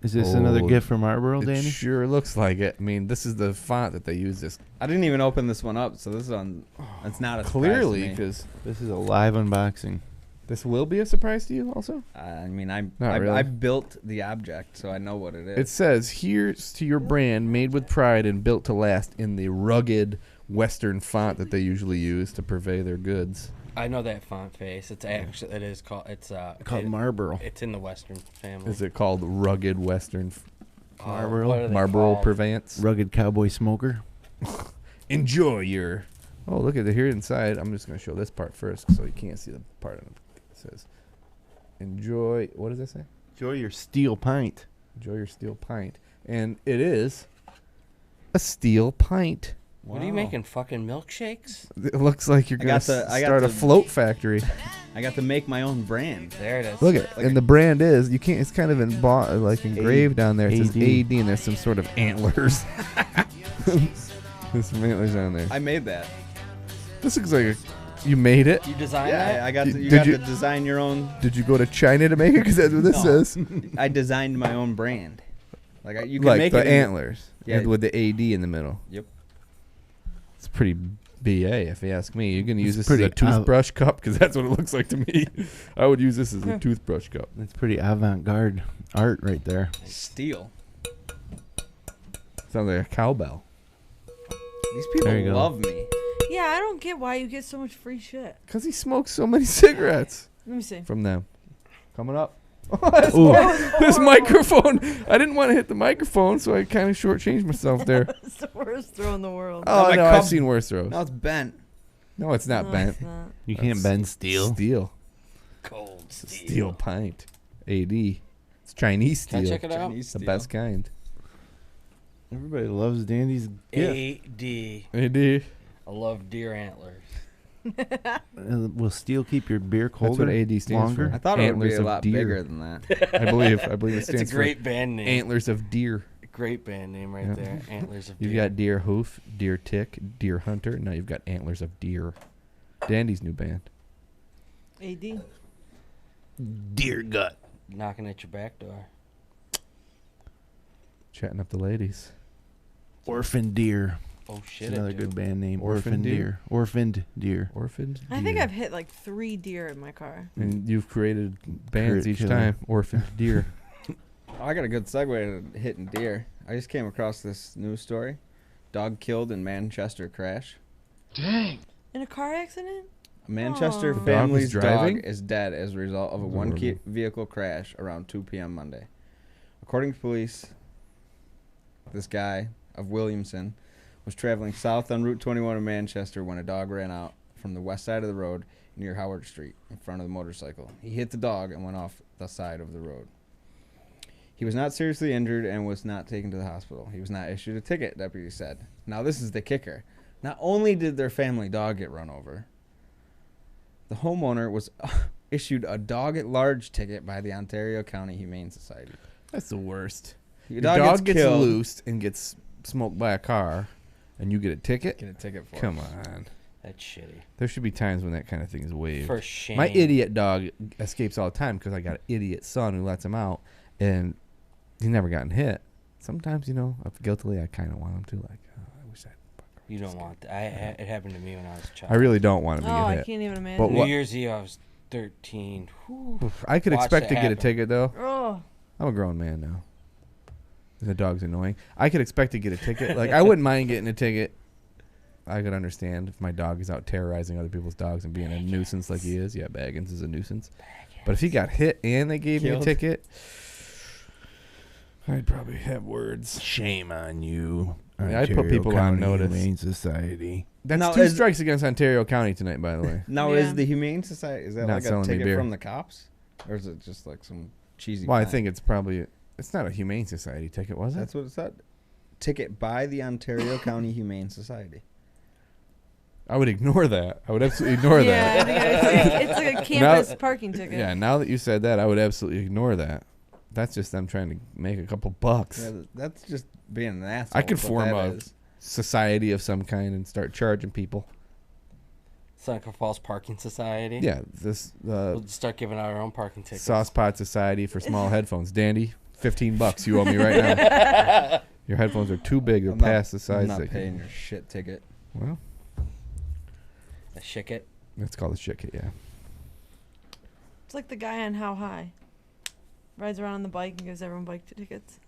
Is this another Oh, gift from Marlboro, it Danny? sure looks like it. I mean, this is the font that they use this I didn't even open this one up, so this is on. It's not a surprise clearly to me. because This is a live unboxing. this will be a surprise to you also. I mean, I really. built the object, so I know what it is. It says, "Here's to your brand, made with pride and built to last," in the rugged Western font that they usually use to purvey their goods. I know that font face. It's actually it is called Called Marlboro. It's in the Western family. Is it called rugged Western Marlboro? what are they Marlboro called? purveyance? Rugged cowboy smoker. Enjoy your. Oh, look at it here inside. I'm just gonna show this part first, so you can't see the part of it. It says, "Enjoy." What does that say? Enjoy your steel pint. Enjoy your steel pint, and it is a steel pint. What are you making? Fucking milkshakes? It looks like you're I gonna got the- I got start a the- float factory. I got to make my own brand. There it is. Look at, and the brand is you can't. It's kind of engraved down there. It says AD. AD, and there's some sort of antlers. There's some antlers on there. I made that. This looks like you made it. You designed Yeah, that? I got. To, Did you got you- to design your own. Did you go to China to make it? Because that's what this No. says. I designed my own brand. Like you can Like make the it in- antlers, Yeah. and with the AD in the middle. Yep. It's pretty BA, if you ask me. You're gonna use It's this as a pretty out- toothbrush cup because that's what it looks like to me. I would use this as a toothbrush cup. That's pretty avant-garde art right there. Steel. Sounds like a cowbell. These people There you go. love me. Yeah, I don't get why you get so much free shit. Because he smokes so many cigarettes Let me see. from them. Coming up. Ooh. This microphone. I didn't want to hit the microphone, so I kind of shortchanged myself there. It's the worst throw in the world. Oh, my no, cup- I've seen worse throws. No, it's bent. No, it's not No, bent. it's not. You can't That's bend steel. Steel. Cold steel. Steel pint. AD. It's Chinese Can I steel. check it out? Chinese The steel. best kind. Everybody loves Dandy's gift. AD. AD. I love deer antlers. Will steel keep your beer That's colder what AD stands longer? for. I thought it would be Antlers a of lot deer. bigger than that. I believe it stands It's a great band for name. Antlers of Deer. Great band name right Yeah. there. Antlers of Deer. You've got Deer Hoof, Deer Tick, Deer Hunter. Now you've got Antlers of Deer. Dandy's new band. AD. Deer gut. Knocking at your back door. Chatting up the ladies. Orphan Deer. Oh shit! It's another good band name. Orphan Orphan Deer? Deer. Orphaned Deer. Orphaned I think Deer. I've hit like 3 deer in my car. And you've created bands Crit each killer. time. Orphaned Deer. I got a good segue to hitting deer. I just came across this news story. Dog killed in Manchester crash. Dang. In a car accident? A Manchester Aw. The dog family's was driving? dog is dead as a result of a vehicle crash around 2 p.m. Monday. According to police, this guy of Williamson was traveling south on Route 21 in Manchester when a dog ran out from the west side of the road near Howard Street in front of the motorcycle. He hit the dog and went off the side of the road. He was not seriously injured and was not taken to the hospital. He was not issued a ticket, deputies said. Now this is the kicker. Not only did their family dog get run over, the homeowner was issued a dog-at-large ticket by the Ontario County Humane Society. That's the worst. Your Your dog gets killed. loosed and gets smoked by a car, and you get a ticket? Get a ticket for Come it. on. That's shitty. There should be times when that kind of thing is waived. For shame. My idiot dog escapes all the time because I got an idiot son who lets him out, and he's never gotten hit. Sometimes, guiltily, I kind of want him to. Like, I wish I'd. You don't want that. It happened to me when I was a child. I really don't want him to Oh, get I hit. can't even imagine. But New what- Year's Eve, I was 13. Whew. I could Watched expect it to get a happen. ticket, though. Oh, I'm a grown man now. The dog's annoying. I could expect to get a ticket. Like, I wouldn't mind getting a ticket. I could understand if my dog is out terrorizing other people's dogs and being a nuisance like he is. Yeah, Baggins is a nuisance. But if he got hit and they gave me a Killed. ticket, I'd probably have words. Shame on you. Yeah, I'd put Ontario people on County notice. Humane Society. That's Now, 2 is- strikes against Ontario County tonight, by the way. Now, Yeah. is the Humane Society, is that Not like a selling me ticket beer. from the cops? Or is it just like some cheesy Well, I fine? think it's probably... It's not a Humane Society ticket, was it? That's what it said. Ticket by the Ontario County Humane Society. I would ignore that. I would absolutely ignore yeah. that. It's like a campus parking ticket. Yeah, now that you said that, I would absolutely ignore that. That's just them trying to make a couple bucks. Yeah, that's just being an asshole. I could is what form that a is. society of some kind and start charging people. Seneca Falls Parking Society. Yeah, this We'll just start giving out our own parking tickets. Sauce Pot Society for small headphones. Dandy, $15 you owe me right now. Your headphones are too big. They're I'm not- past the size. I'm not they paying can. your shit ticket. Well, The Shicket. that's called a shit kit, yeah. It's like the guy on How High. Rides around on the bike and gives everyone bike tickets.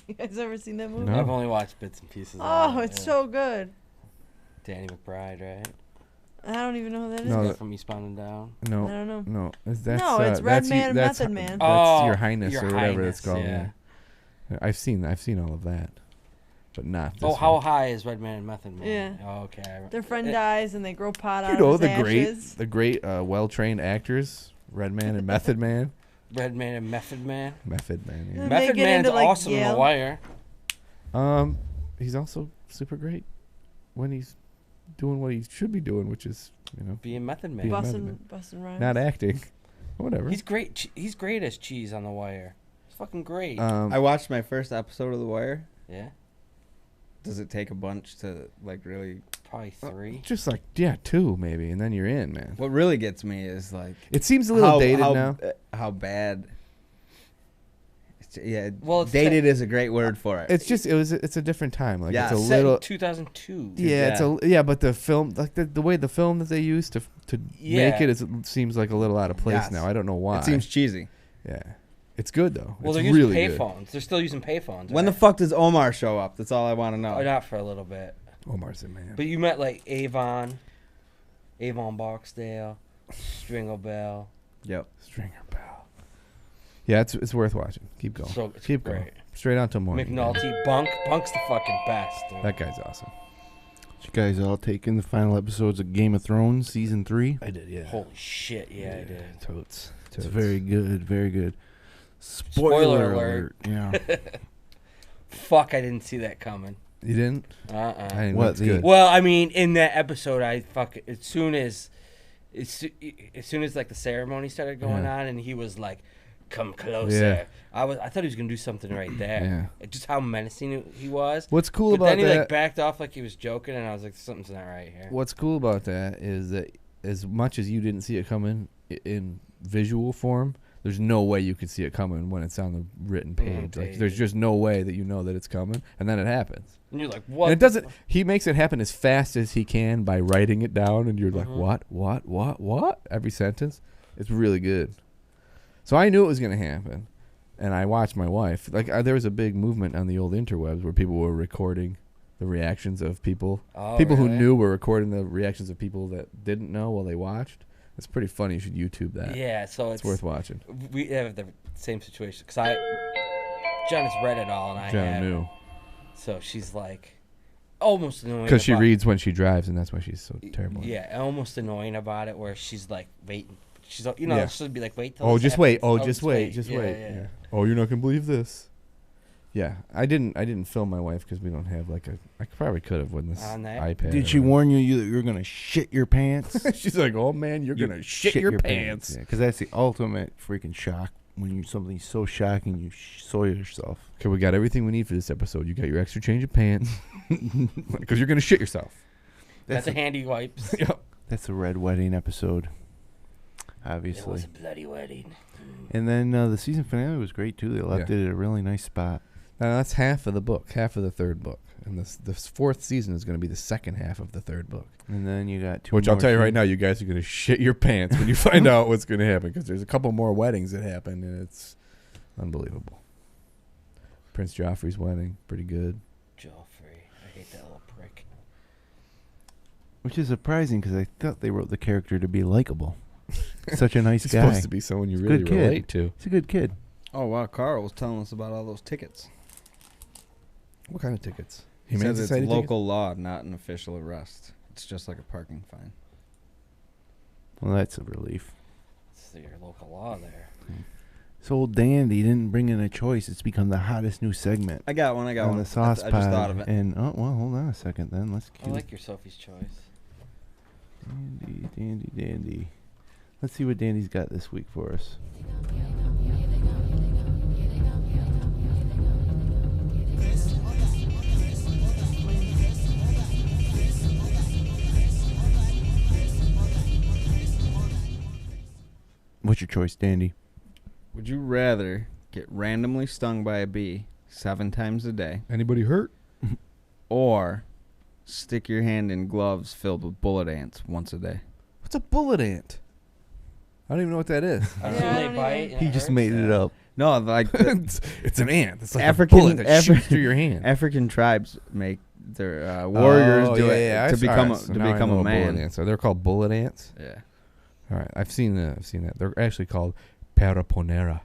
You guys ever seen that movie? No. I've only watched bits and pieces. Oh, of it. it's Yeah. so good. Danny McBride, right? I don't even know who that is. No, Guy that- from Eastbound and Down. No, I don't know. no. That's, No, it's Red that's Man and that's, Method Man. That's Oh, Your Highness Your or whatever Highness, it's called. yeah. Yeah. I've seen all of that, but not this Oh, How one. High is Red Man and Method Man? Yeah. Oh, okay. Their friend It- dies and they grow pot out You know of his ashes. the great well-trained actors, Red Man and Method Man. Red Man and Method Man. Method Man. Then Yeah. they Method get Man's into, like, awesome in Yale. The Wire. He's also super great when he's doing what he should be doing, which is Being Method Man. Being Method Man. Bustin' rhymes. not acting. Whatever. He's great. He's great as Cheese on The Wire. He's fucking great. I watched my first episode of The Wire. yeah. Does it take a bunch to like really? Probably 3. just like 2 maybe, and then you're in, man. What really gets me is like It seems a little dated now. How bad? Yeah, Well, it's dated is a great word for it. It's a different time. Like Yeah. it's a Set in little 2002. but the film, like the way the film that they used to Yeah. make it seems like a little out of place Yes. now. I don't know why. It seems cheesy. yeah, it's good though. Well, it's they're using really good. payphones. They're still using payphones. When the right? fuck does Omar show up? That's all I want to know. Oh, not for a little bit. Omar's a man. But you met like Avon Barksdale, Stringle Bell. Yep. Stringer Bell. Yeah, it's worth watching. Keep going. So it's Keep great. going. Straight on till morning. McNulty, Bunk's the fucking best. Dude. That guy's awesome. Did you guys all take in the final episodes of Game of Thrones season 3? I did, yeah. Holy shit, yeah, I did. Totes. It's very good, very good. Spoiler alert. Yeah. Fuck, I didn't see that coming. You didn't? I didn't What, That's good. Well, I mean, in that episode, as soon as like the ceremony started going on, and he was like, "Come closer," I thought he was gonna do something right there. Yeah. Just how menacing he was. What's cool but about then he that? like backed off like he was joking, and I was like, "Something's not right here." What's cool about that is that as much as you didn't see it coming in visual form, there's no way you could see it coming when it's on the written page. Like, there's just no way that you know that it's coming, and then it happens. And you're like, what? And it doesn't. He makes it happen as fast as he can by writing it down, and you're like, what? Every sentence. It's really good. So I knew it was going to happen, and I watched my wife. Like, there was a big movement on the old interwebs where people were recording the reactions of people. People who knew were recording the reactions of people that didn't know while they watched. It's pretty funny. You should YouTube that. Yeah, so it's worth watching. We have the same situation because John has read it all, and I John knew. So she's like almost annoying because she reads when she drives, and that's why she's so terrible. Yeah, almost annoying about it. Where she's like waiting. She's she'll be like, wait till. Oh, this just happens. wait. Oh, just wait. Just Yeah, wait. yeah. Oh, you're not gonna believe this. Yeah, I didn't film my wife because we don't have like a. I probably could have with this iPad. Did she warn you that you're gonna shit your pants? She's like, "Oh man, you're gonna shit your pants." Yeah, because that's the ultimate freaking shock when you something's so shocking you soil yourself. Okay, we got everything we need for this episode. You got your extra change of pants because you're gonna shit yourself. That's a handy wipes. Yep. That's a red wedding episode. Obviously, it was a bloody wedding. And then the season finale was great too. They left it at a really nice spot. Now that's half of the book, half of the third book, and this fourth season is going to be the second half of the third book. And then you got two. Which I'll tell you right now, you guys are going to shit your pants when you find out what's going to happen because there's a couple more weddings that happen, and it's unbelievable. Prince Joffrey's wedding, pretty good. Joffrey, I hate that little prick. Which is surprising because I thought they wrote the character to be likable. Such a nice He's guy. Supposed to be someone you really relate to. He's a good kid. Oh wow, Carl was telling us about all those tickets. What kind of tickets? He says it's local law, not an official arrest. It's just like a parking fine. Well, that's a relief. It's your local law there. So old Dandy didn't bring in a choice. It's become the hottest new segment. I got one. On the sauce I just thought of it. And hold on a second. Then let's. I like your Sophie's Choice. Dandy. Let's see what Dandy's got this week for us. What's your choice, Dandy? Would you rather get randomly stung by a bee 7 times a day? Anybody hurt? Or stick your hand in gloves filled with bullet ants once a day? What's a bullet ant? I don't even know what that is. They bite. He just made it up. No, like it's an ant. It's like African, a bullet that shoots through your hand. African tribes make their warriors do it to become a man. So they're called bullet ants. Yeah. All right, I've seen that. They're actually called Paraponera.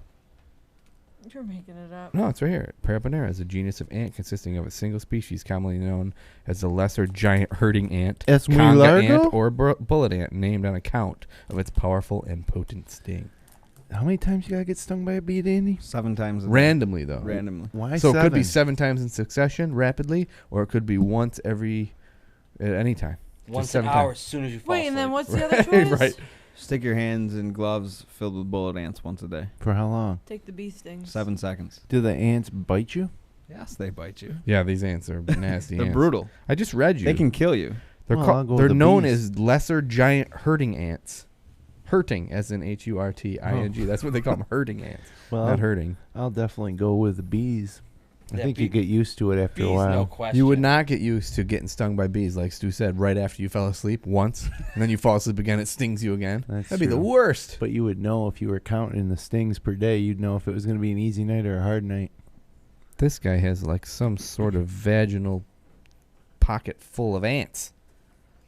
You're making it up. No, it's right here. Paraponera is a genus of ant consisting of a single species, commonly known as the lesser giant herding ant, Es Muy conga Largo? ant, or bullet ant, named on account of its powerful and potent sting. How many times you gotta get stung by a bee, Dandy? 7 times a day. Randomly, though. Randomly. Why So 7? it could be 7 times in succession, rapidly, or it could be once every, at any time. Once an hour as soon as you fall Wait, and then asleep. what's the other choice? Right. Stick your hands in gloves filled with bullet ants once a day. For how long? Take the bee stings. 7 seconds. Do the ants bite you? Yes, they bite you. Yeah, these ants are nasty. They're ants. brutal. I just read you. They can kill you. They're Well, I'll go they're with the known bees. as lesser giant herding ants. Hurting, as in HURTING. That's what they call them, herding ants. Well, Not hurting. I'll definitely go with the bees. I Yeah, think you get used to it after bees, a while. no question. You would not get used to getting stung by bees, like Stu said, right after you fell asleep once, and then you fall asleep again, it stings you again. That'd be the true. worst. But you would know if you were counting the stings per day. You'd know if it was going to be an easy night or a hard night. This guy has like some sort of vaginal pocket full of ants.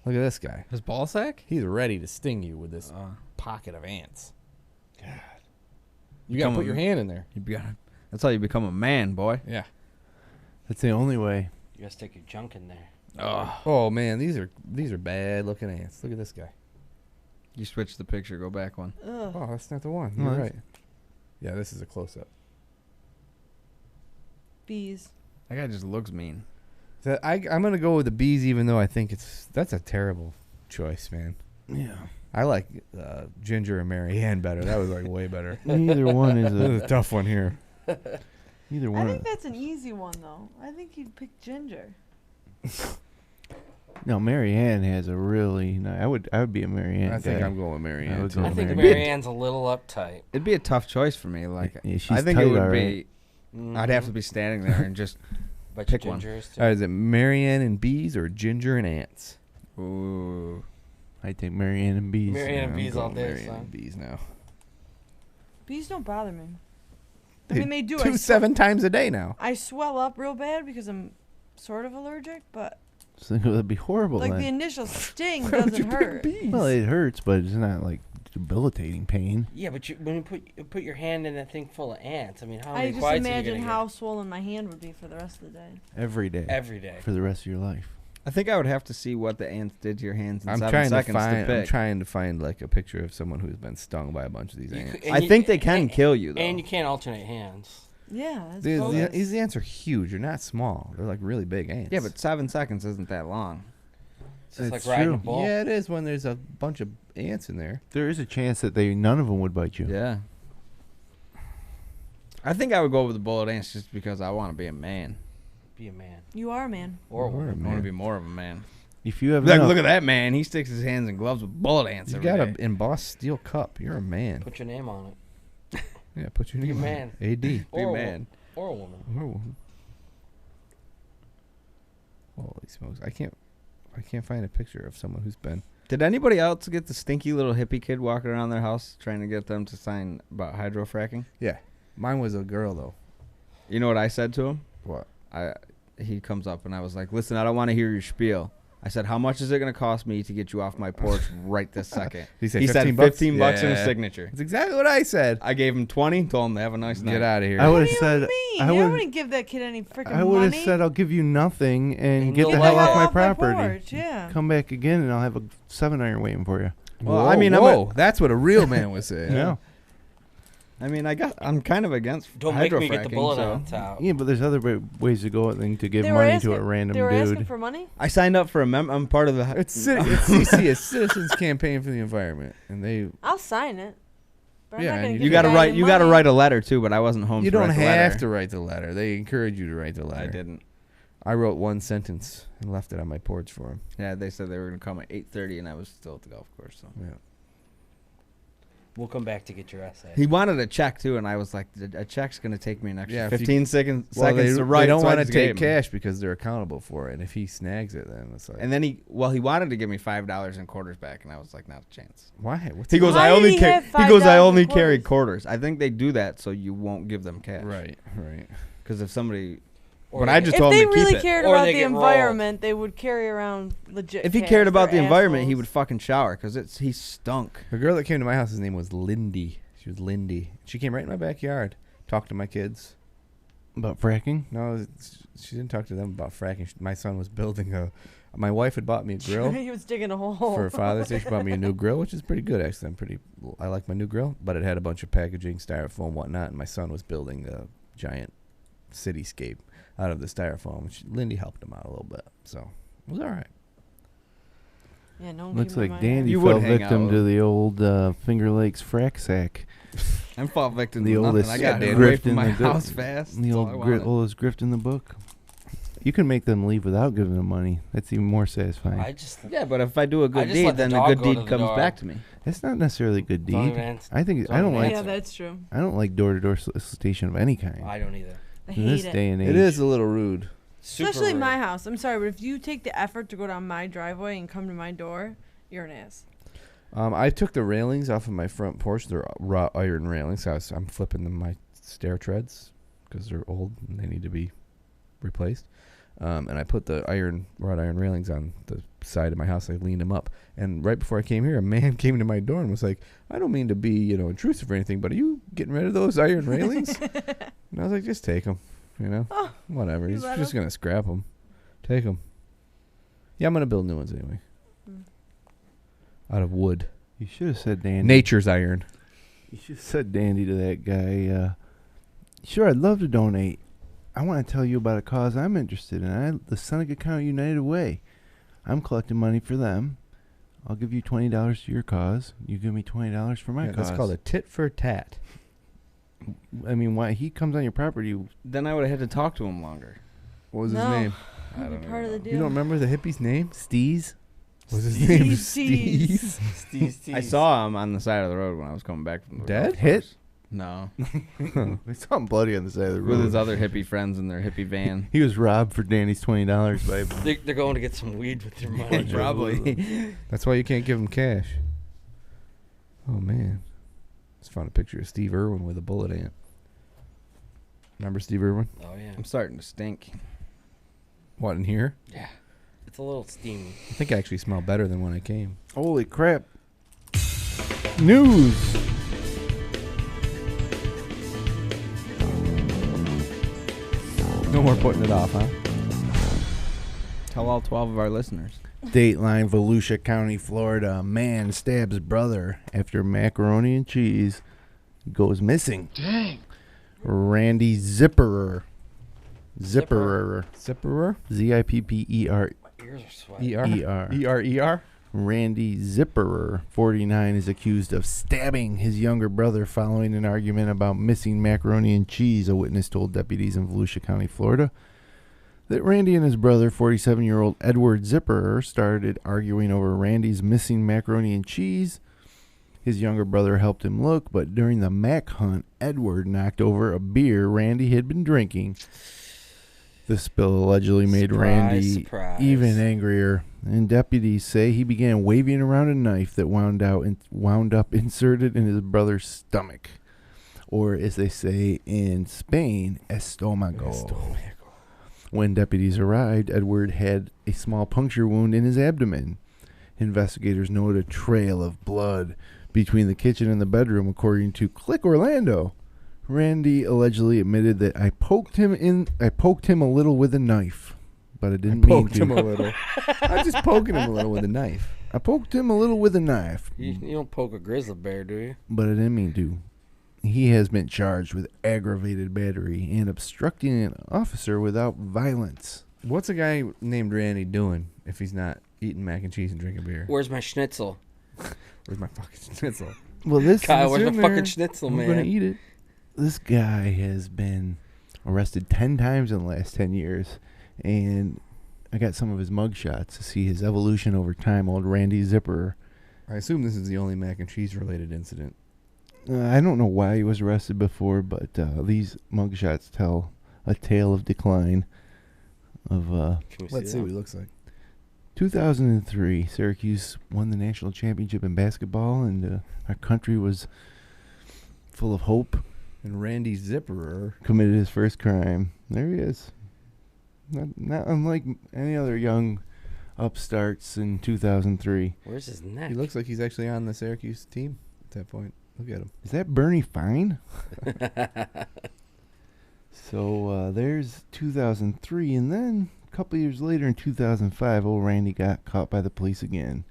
Look at this guy. His ball sack? He's ready to sting you with this pocket of ants. God. You got to put your hand in there. That's how you become a man, boy. Yeah. That's the only way. You gotta stick your junk in there. Oh man, these are bad looking ants. Look at this guy. You switch the picture, go back one. Ugh. Oh, that's not the one. No, You're that's- right. Yeah, this is a close up. Bees. That guy just looks mean. I'm gonna go with the bees, even though I think that's a terrible choice, man. Yeah. I like Ginger and Mary Ann better. That was like way better. Neither one is This is a tough one here. Neither I one. think that's an easy one, though. I think you'd pick Ginger. No, Mary Ann has a really nice. I would be a Mary Ann. I think guy. I'm going with Mary I Ann. would too. go I with think Mary Mary Ann's a little uptight. It'd be a tough choice for me. Like, Yeah, she's I think tight, it would all be. Mhm. I'd have to be standing there and just But pick one. Gingers too. All right, is it Mary Ann and bees or Ginger and ants? Ooh. I take Mary Ann and bees. Mary Ann and I'm bees all going day, Mary Ann son. and bees now. Bees don't bother me. I mean, they do. 7 times a day now. I swell up real bad because I'm sort of allergic, but So that'd be horrible. like then. the initial sting Why would you doesn't pick hurt. bees? Well, it hurts, but it's not like debilitating pain. Yeah, but when you put your hand in that thing full of ants, I mean, how I many just bites are you imagine gonna how swollen my hand would be for the rest of the day. Every day. get? Every day. For the rest of your life. I think I would have to see what the ants did to your hands in I'm 7 trying to seconds find. I'm pick. trying to find like a picture of someone who's been stung by a bunch of these You ants. could- and I you- think they can and- kill you, though. And you can't alternate hands. Yeah, that's These ants are huge. They're not small. They're like really big ants. Yeah, but 7 seconds isn't that long. It's just It's like riding a true. bull. Yeah, it is when there's a bunch of ants in there. There is a chance that none of them would bite you. Yeah. I think I would go with the bullet ants just because I want to be a man. Be a man. You are a man. Or a Or a woman. I want to be more of a man. If you have Like, enough, look at that man. He sticks his hands in gloves with bullet ants You every got day. an embossed steel cup. You're a man. Put your name on it. Yeah, put your Be a name on man. it. AD. Be Or a a man. Or a woman. Oh. Holy smokes! I can't find a picture of someone who's been. Did anybody else get the stinky little hippie kid walking around their house trying to get them to sign about hydrofracking? Yeah, mine was a girl though. You know what I said to him? What? He comes up and I was like, listen, I don't want to hear your spiel. I said, how much is it going to cost me to get you off my porch right this second? He said he said 15 bucks? 15 bucks and a Yeah. signature. That's exactly what I said. I gave him 20, told him to have a nice night. Get out of here. I would What have do you said, mean? I I would, wouldn't give that kid any freaking money. I would have said, I'll give you nothing and And get you'll the like hell it. off my Off my property. porch, yeah. Come back again, and I'll have a 7-iron waiting for you. Well, I mean, whoa, that's what a real man would say. Yeah. I mean, I'm kind of against Don't make me get the hydrofracking, bullet so- ants out. Yeah, but there's other ways to go than to give They were money asking, to a random They were asking dude. for money? I signed up for I'm part of the... It's CC, a Citizens Campaign for the Environment, and they. I'll sign it. But Yeah, I'm not gonna and give You the got to guy write. any You got to money. write a letter too, but I wasn't home. You to don't write the have letter. to write the letter. They encourage you to write the letter. I didn't. I wrote one sentence and left it on my porch for him. Yeah, they said they were gonna come at 8:30, and I was still at the golf course. So Yeah. We'll come back to get your essay. he wanted a check too, and I was like, a check's gonna take me an extra Yeah, if you- 15 seconds Well, to write. they don't so I want to just take gave him. cash because they're accountable for it. And if he snags it, then it's like. And then he wanted to give me $5 in quarters back, and I was like, not a chance. Why? What's He goes, Why I did only he carry. have He goes, I $5 only in carry quarters? quarters. I think they do that so you won't give them cash. Right. Because if somebody, Or but they I get- just If told they him to really keep it. cared Or about they the get rolled. environment, they would carry around legit If he cash. cared about They're the environment, he assholes. would fucking shower because he stunk. The girl that came to my house, his name was Lindy. She was Lindy. She came right in my backyard, talked to my kids. About fracking? No, she didn't talk to them about fracking. My son was building a. My wife had bought me a grill he was digging a hole. for Father's Day. She bought me a new grill, which is pretty good actually. I like my new grill, but it had a bunch of packaging, styrofoam, whatnot. And my son was building a giant cityscape out of the styrofoam. Which Lindy helped him out a little bit, so it was all right. Yeah, no one Looks came to like my Dandy You would fell hang victim out to with- the old Finger Lakes frack sack. I'm fall victim The to nothing. oldest I got grift away from in my the house fast. The That's all I wanted. oldest grift in the book. You can make them leave without giving them money. That's even more satisfying. I just Yeah, but if I do a good just let deed, the then the dog good go to deed the comes dog. back to me. That's not necessarily a good It's only deed. an ans- I think it's I don't only an like. Yeah, answer. that's true. I don't like door-to-door solicitation of any kind. I don't either. I In this hate it. day and age, It is a little rude. Super Especially rude. my house. I'm sorry, but if you take the effort to go down my driveway and come to my door, you're an ass. I took the railings off of my front porch. They're raw iron railings. So I'm flipping them my stair treads because they're old and they need to be replaced. And I put the wrought iron railings on the side of my house. I leaned them up. And right before I came here, a man came to my door and was like, I don't mean to be, intrusive or anything, but are you getting rid of those iron railings? And I was like, just take them, Oh, whatever. you He's let just him? going to scrap them. Take them. Yeah, I'm going to build new ones anyway. Out of wood. you should have said Dandy. Nature's iron. You should have said Dandy to that guy. Sure, I'd love to donate. I want to tell you about a cause I'm interested in. The Seneca County United Way. I'm collecting money for them. I'll give you $20 to your cause. You give me $20 for my cause. That's called a tit for tat. I mean, why he comes on your property? Then I would have had to talk to him longer. What was his No. name? I don't Be part of the know. deal. You don't remember the hippie's name? Steez. What was his name? Steez. I saw him on the side of the road when I was coming back from the Dead? golf Hit? course. No. We saw him bloody on the side of the road. With his other hippie friends in their hippie van. He was robbed for Danny's $20 by. They're going to get some weed with their money. Probably. That's why you can't give him cash. Oh, man. Just found a picture of Steve Irwin with a bullet ant. Remember Steve Irwin? Oh, yeah. I'm starting to stink. What, in here? Yeah. It's a little steamy. I think I actually smell better than when I came. Holy crap! News. No more putting it off, huh? Tell all 12 of our listeners. Dateline, Volusia County, Florida. Man stabs brother after macaroni and cheese goes missing. Dang. Randy Zipperer. Zipperer. Zipperer? Zipper. My ears are sweating. E-R. E-R-E-R? Randy Zipperer, 49, is accused of stabbing his younger brother following an argument about missing macaroni and cheese, a witness told deputies in Volusia County, Florida. That Randy and his brother, 47-year-old Edward Zipperer, started arguing over Randy's missing macaroni and cheese. His younger brother helped him look, but during the mac hunt, Edward knocked over a beer Randy had been drinking. The spill allegedly made Randy even angrier, and deputies say he began waving around a knife that wound up inserted in his brother's stomach, or as they say in Spain, estomago. When deputies arrived, Edward had a small puncture wound in his abdomen. Investigators noted a trail of blood between the kitchen and the bedroom, according to Click Orlando. Randy allegedly admitted that I poked him a little with a knife, but I didn't mean to. Poked him a little. I'm just poking him a little with a knife. I poked him a little with a knife, You don't poke a grizzly bear, do you? but I didn't mean to. He has been charged with aggravated battery and obstructing an officer without violence. What's a guy named Randy doing if he's not eating mac and cheese and drinking beer? Where's my schnitzel? Where's my fucking schnitzel? Well, this Kyle, is where's in my there. fucking schnitzel, I'm man? gonna eat it. This guy has been arrested 10 times in the last 10 years, and I got some of his mugshots to see his evolution over time. Old Randy Zipperer. I assume this is the only mac and cheese related incident. I don't know why he was arrested before, but these mugshots tell a tale of decline. Let's see what he looks like. 2003, Syracuse won the national championship in basketball, and our country was full of hope. And Randy Zipperer Committed his first crime. There he is. Not unlike any other young upstarts in 2003. Where's his neck? He looks like he's actually on the Syracuse team at that point. Look at him. Is that Bernie Fine? So there's 2003, and then a couple years later in 2005, old Randy got caught by the police again.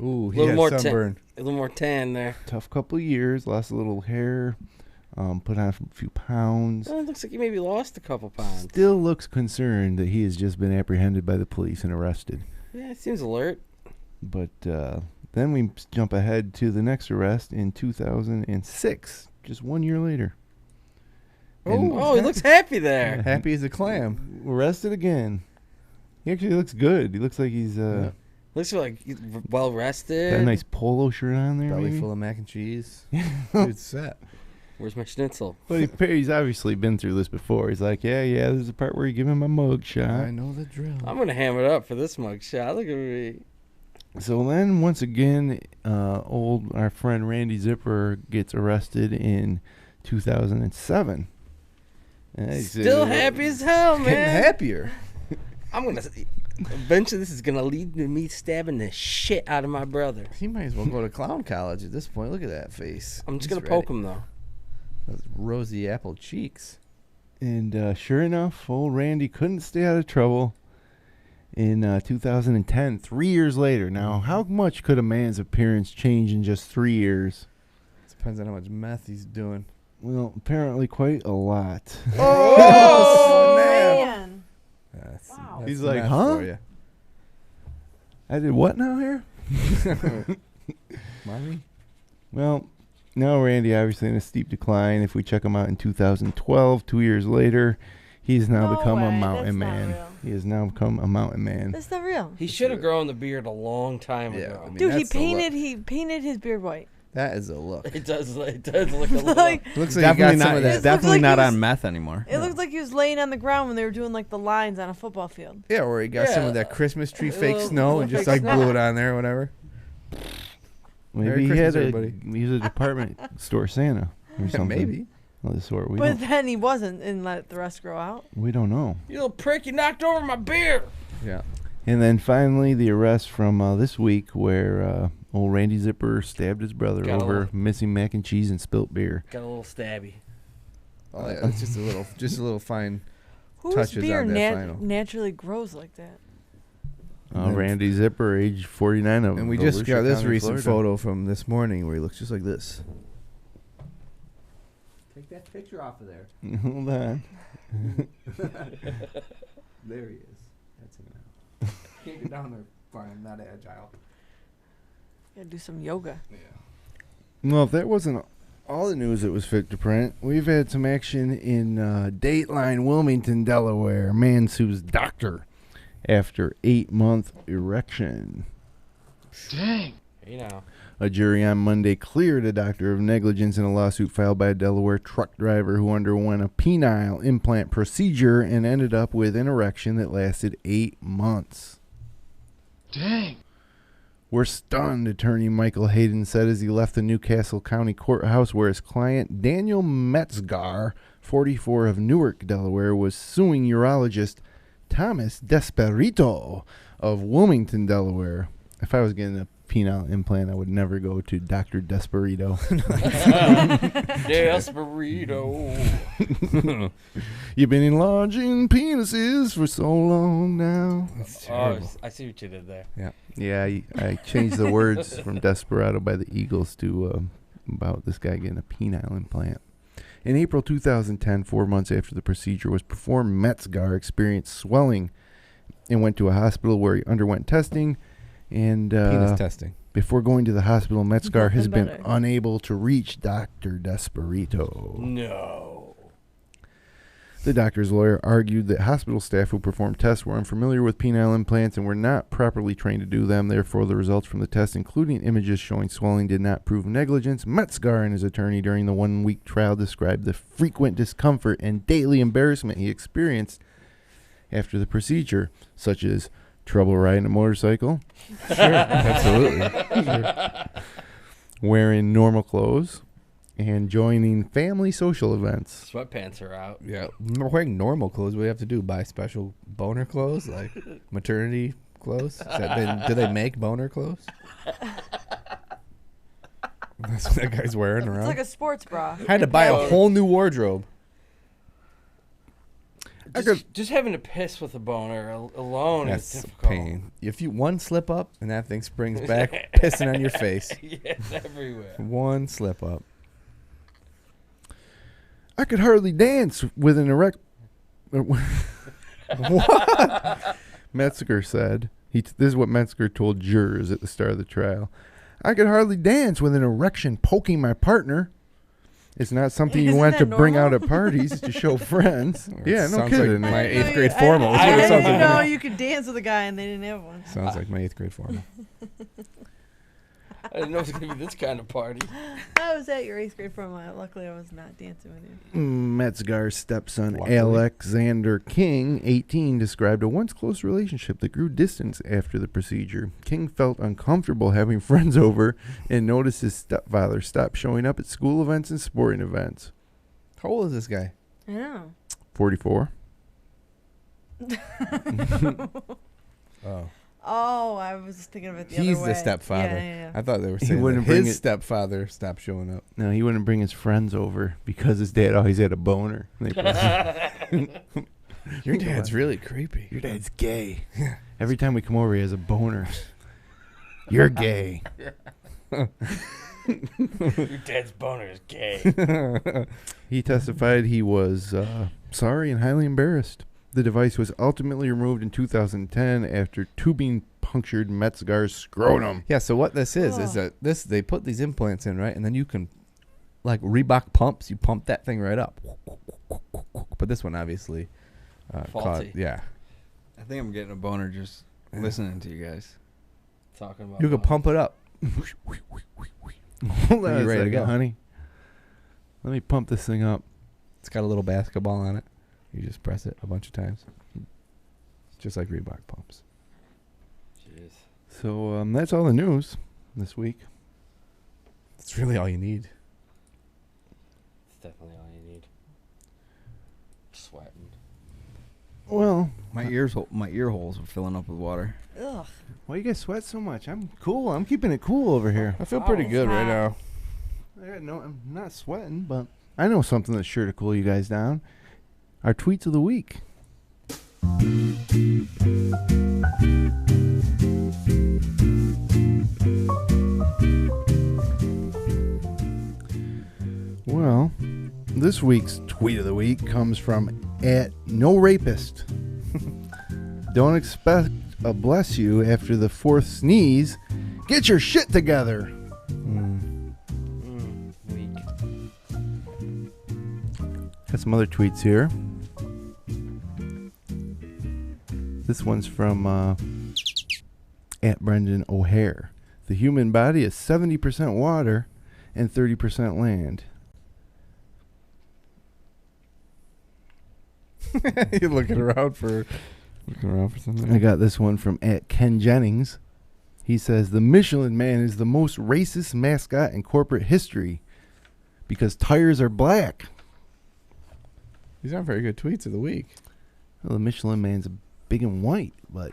Ooh, he Little had more sunburn. A little more tan there. Tough couple years, lost a little hair, put on a few pounds. Oh, it looks like he maybe lost a couple pounds. Still looks concerned that he has just been apprehended by the police and arrested. Yeah, it seems alert. But then we jump ahead to the next arrest in 2006, just 1 year later. And Oh, he looks happy there. Happy as a clam. arrested again. He actually looks good. He looks like he's Looks like he's well rested. got a nice polo shirt on there. Belly maybe. full of mac and cheese. Dude's set. Where's my schnitzel? But he's obviously been through this before. He's like, yeah, there's a part where you give him a mug shot. I know the drill. I'm gonna ham it up for this mug shot. Look at me. So then, once again, our friend Randy Zipper gets arrested in 2007. And he's, Still happy as hell, Getting man. happier. I'm gonna. Eventually, this is gonna lead to me stabbing the shit out of my brother. He might as well go to clown college at this point. Look at that face. I'm just He's gonna poke ready. him though. Those rosy apple cheeks. And sure enough, old Randy couldn't stay out of trouble in 2010, 3 years later. Now, how much could a man's appearance change in just 3 years? Depends on how much meth he's doing. Well, apparently quite a lot. Oh, man. That's, Wow. that's He's the like, math huh? for ya. I did what now here? Mommy? Well, now Randy obviously in a steep decline. If we check him out in 2012, 2 years later, he's now No become a way, mountain that's not man. real. He has now become a mountain man. That's not real. He should have grown the beard a long time Yeah, ago. I mean, Dude, that's the look. he painted his beard white. That is a look. It does look a little. Like, Looks like definitely you got some not. of that. It Definitely looks like not he was- on meth anymore. it looked like he was laying on the ground when they were doing like the lines on a football field. Yeah, where he got some of that Christmas tree fake little- snow little and just fake like snow. blew it on there or whatever. Maybe Merry he Christmas, had everybody. he's a department store Santa or Yeah, something. maybe. Of the sort. We But don't, then he wasn't and let the rest grow out. we don't know. You little prick! You knocked over my beard. Yeah. And then finally, the arrest from this week where old Randy Zipper stabbed his brother Got a over little- missing mac and cheese and spilt beer. Got a little stabby. Oh, yeah, it's just a little fine. Whose Touches beer on that final. naturally grows like that? Oh, And then- Randy Zipper, age 49 of And we just got this County, recent Florida. photo from this morning where he looks just like this. Take that picture off of there. Hold on. There he is. That's him now. Can't get down there fine, not agile. Gotta do some yoga. Well, if that wasn't all the news that was fit to print, we've had some action in Dateline, Wilmington, Delaware. Man sues doctor after 8-month erection. Dang. You know. A jury on Monday cleared a doctor of negligence in a lawsuit filed by a Delaware truck driver who underwent a penile implant procedure and ended up with an erection that lasted 8 months. Dang. We're stunned, attorney Michael Hayden said as he left the Newcastle County Courthouse where his client Daniel Metzgar, 44 of Newark, Delaware, was suing urologist Thomas Desperito of Wilmington, Delaware. If I was getting a penile implant, I would never go to Dr. Desperito. Desperito. You've been enlarging penises for so long now. That's Oh, terrible. I see what you did there. Yeah, I changed the words from Desperado by the Eagles to about this guy getting a penile implant. In April 2010, 4 months after the procedure was performed, Metzgar experienced swelling and went to a hospital where he underwent testing. And Penis testing. before going to the hospital, Metzgar has Nothing been better. unable to reach Dr. Desperito. No. The doctor's lawyer argued that hospital staff who performed tests were unfamiliar with penile implants and were not properly trained to do them. Therefore, the results from the test, including images showing swelling, did not prove negligence. Metzgar and his attorney during the 1-week trial described the frequent discomfort and daily embarrassment he experienced after the procedure, such as trouble riding a motorcycle, Sure, absolutely. wearing normal clothes, and joining family social events. Sweatpants are out. Yeah, wearing normal clothes. What do you have to do? Buy special boner clothes, like maternity clothes? Do they make boner clothes? That's what that guy's wearing It's around. like a sports bra. I had to buy a whole new wardrobe. Just having to piss with a boner alone is That's difficult. pain. If you one slip up and that thing springs back, pissing on your face. Yeah, it's everywhere. One slip up. I could hardly dance with an erect. What? Metzger said. This is what Metzger told jurors at the start of the trial. I could hardly dance with an erection poking my partner. It's not something you Isn't want to that bring out normal? at parties to show friends. Yeah, no Sounds kidding. like my I didn't 8th know grade you- formal. Is I what it sounds didn't like. know you could dance with a guy and they didn't have one. Sounds like my 8th grade formal. I didn't know it was going to be this kind of party. I was at your 8th grade formal. Luckily, I was not dancing with you. Metzgar's stepson, Luckily. Alexander King, 18, described a once close relationship that grew distant after the procedure. King felt uncomfortable having friends over and noticed his stepfather stop showing up at school events and sporting events. How old is this guy? I know. 44. Oh. Oh, I was thinking of it the He's other way. the stepfather. Yeah. I thought they were He saying wouldn't that bring his it- stepfather stopped showing up. No, he wouldn't bring his friends over because his dad always had a boner. They put- Your dad's really creepy. Your dad's gay. Every time we come over, he has a boner. You're gay. Your dad's boner is gay. He testified he was sorry and highly embarrassed. The device was ultimately removed in 2010 after tubing punctured Metzgar's scrotum. Yeah, so what this is that they put these implants in, right? And then you can, like Reebok pumps, you pump that thing right up. But this one obviously Faulty. yeah. I think I'm getting a boner just listening to you guys. Talking about You can pump it up. Hold on Are you a ready to second, go? honey. Let me pump this thing up. It's got a little basketball on it. You just press it a bunch of times. Just like Reebok pumps. Jeez. So that's all the news this week. It's really all you need. It's definitely all you need. Sweating. Well, My ear holes are filling up with water. Ugh. why you guys sweat so much? I'm cool. I'm keeping it cool over here. I feel pretty Oh, good right hot. now. No, I'm not sweating, but I know something that's sure to cool you guys down. Our tweets of the week. Well, this week's tweet of the week comes from @NoRapist. Don't expect a bless you after the fourth sneeze. Get your shit together. Weak. Got some other tweets here. This one's from @Brendan O'Hare. The human body is 70% water and 30% land. You're looking around for something. I got this one from @Ken Jennings. He says the Michelin Man is the most racist mascot in corporate history because tires are black. These aren't very good tweets of the week. Well, the Michelin Man's big and white, but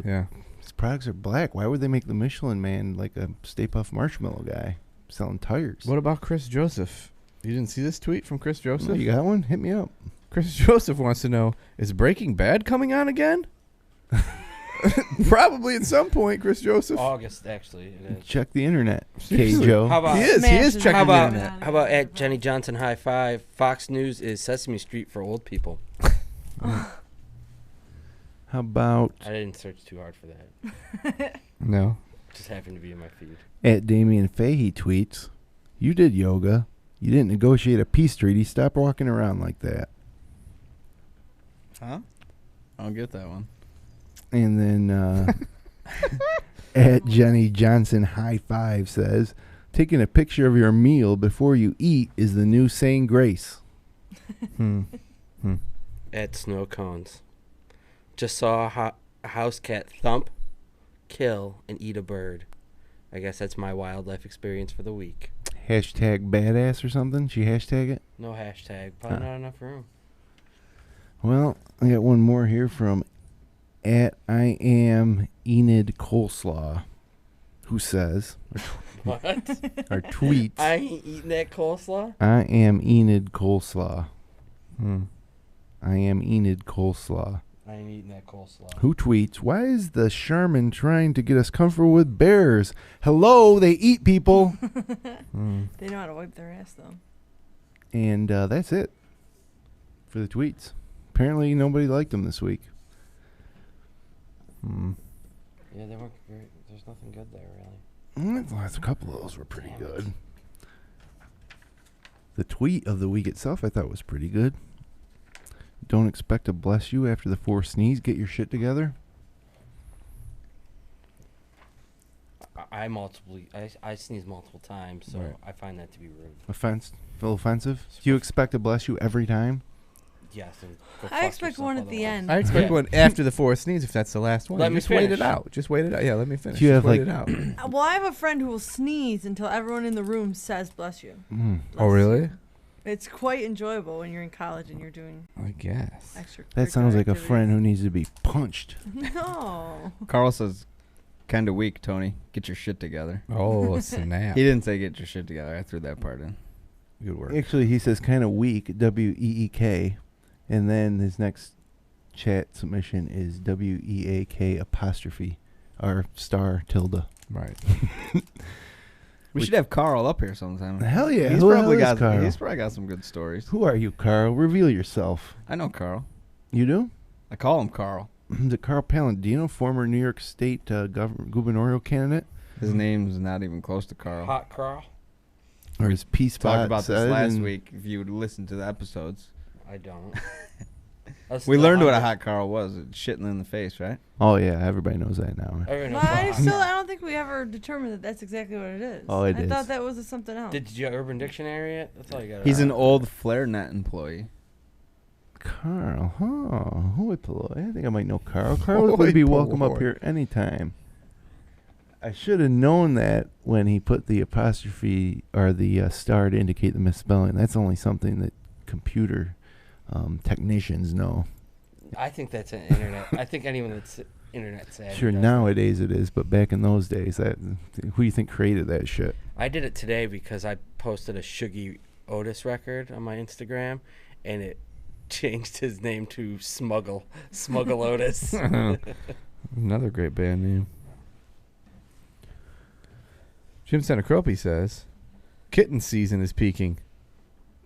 Yeah. his products are black. Why would they make the Michelin Man like a Stay Puft Marshmallow guy selling tires? What about Chris Joseph? You didn't see this tweet from Chris Joseph? Oh, you got one? Hit me up. Chris Joseph wants to know, is Breaking Bad coming on again? Probably at some point, Chris Joseph. August, actually. It is. Check the internet, Seriously. K-Joe. How about He is Smashes checking How the about internet. how about at Jenny Johnson High Five? Fox News is Sesame Street for old people. How about I didn't search too hard for that. No. Just happened to be in my feed. @Damian Fahey tweets, you did yoga. You didn't negotiate a peace treaty. Stop walking around like that. Huh? I don't get that one. And then @Jenny Johnson High Five says, taking a picture of your meal before you eat is the new saying grace. At Snow Cones. Just saw a house cat thump, kill, and eat a bird. I guess that's my wildlife experience for the week. Hashtag badass or something? She hashtag it? No hashtag. Probably not enough room. Well, I got one more here from @I am Enid Coleslaw, who says, What? our tweets, I ain't eating that coleslaw. I am Enid Coleslaw. I am Enid Coleslaw. I ain't eating that coleslaw. Who tweets, why is the Sherman trying to get us comfortable with bears? Hello, they eat people. They know how to wipe their ass, though. And that's it for the tweets. Apparently nobody liked them this week. Yeah, they weren't great. There's nothing good there, really. The last couple of those were pretty good. The tweet of the week itself I thought was pretty good. Don't expect to bless you after the fourth sneeze. Get your shit together. I sneeze multiple times, so Right. I find that to be rude. Feel offensive? Do you expect to bless you every time? Yes. and go I fuck expect yourself one at the otherwise. end. I expect Yeah. one after the fourth sneeze if that's the last one. Let me Just wait finish. it out. Just wait it out. Yeah, let me finish. Do you Just have, wait like- it out. Well, I have a friend who will sneeze until everyone in the room says "bless you." Mm. Oh, really? It's quite enjoyable when you're in college and you're doing I guess. extra. That sounds like a friend who needs to be punched. No. Carl says, kind of weak, Tony. Get your shit together. Oh, snap. He didn't say get your shit together. I threw that part in. Good work. Actually, he says kind of weak, WEEK. And then his next chat submission is WEAK apostrophe or star tilde. Right. We should have Carl up here sometime. Hell yeah. He's Who the probably hell is got Carl? he's probably got some good stories. Who are you, Carl? Reveal yourself. I know Carl. You do? I call him Carl. The Carl Palladino, former New York State gubernatorial candidate. His name's not even close to Carl. Hot Carl. Or his peace Talked about this last week. If you would listen to the episodes, I don't. We learned what a hot Carl was. It's shitting in the face, right? Oh yeah, everybody knows that now. I don't think we ever determined that that's exactly what it is. Oh, it I is. thought that was something else. Did you Urban Dictionary it? That's all you got. He's an old FlareNet employee. Carl, huh? Hoi polloi. I think I might know Carl. Carl would be welcome up here anytime. I should have known that when he put the apostrophe or the star to indicate the misspelling. That's only something that computer technicians know. I think that's an internet. I think anyone that's internet savvy. Sure, does nowadays it is, but back in those days, who do you think created that shit? I did it today because I posted a Shuggy Otis record on my Instagram, and it changed his name to Smuggle Otis. Another great band name. Jim Senacropi says, kitten season is peaking.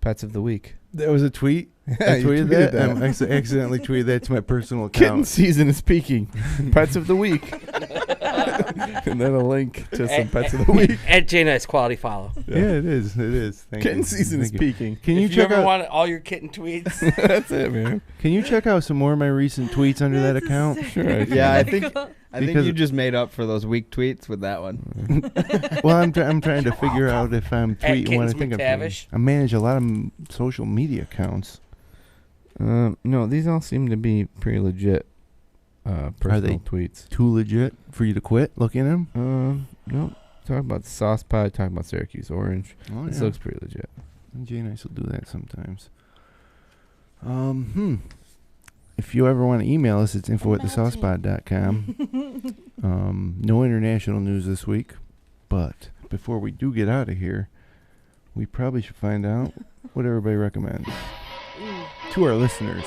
Pets of the week. That was a tweet. Yeah, I you tweeted tweeted that. that. I accidentally tweeted that to my personal Kitten account. season is peaking. Pets of the week. And then a link to some pets of the week. At J Nice quality follow. Yeah, it is. It is. Thank Kitten you. season is Thank you. peaking. Can you If check you ever out? want all your kitten tweets, That's it, man. Can you check out some more of my recent tweets under that account? Sure. I Yeah, I can. think Because- you just made up for those weak tweets with that one. Well, I'm trying to figure out if I'm At tweeting what I Kittens think I'm tweeting. McTavish. I manage a lot of social media accounts. No, these all seem to be pretty legit personal they tweets. Too legit for you to quit looking at them? No. Talking about the sauce pie, talking about Syracuse Orange. Oh, This yeah. looks pretty legit. Jay and I will do that sometimes. If you ever want to email us, it's info@thesaucepod.com. No international news this week, but before we do get out of here, we probably should find out what everybody recommends to our listeners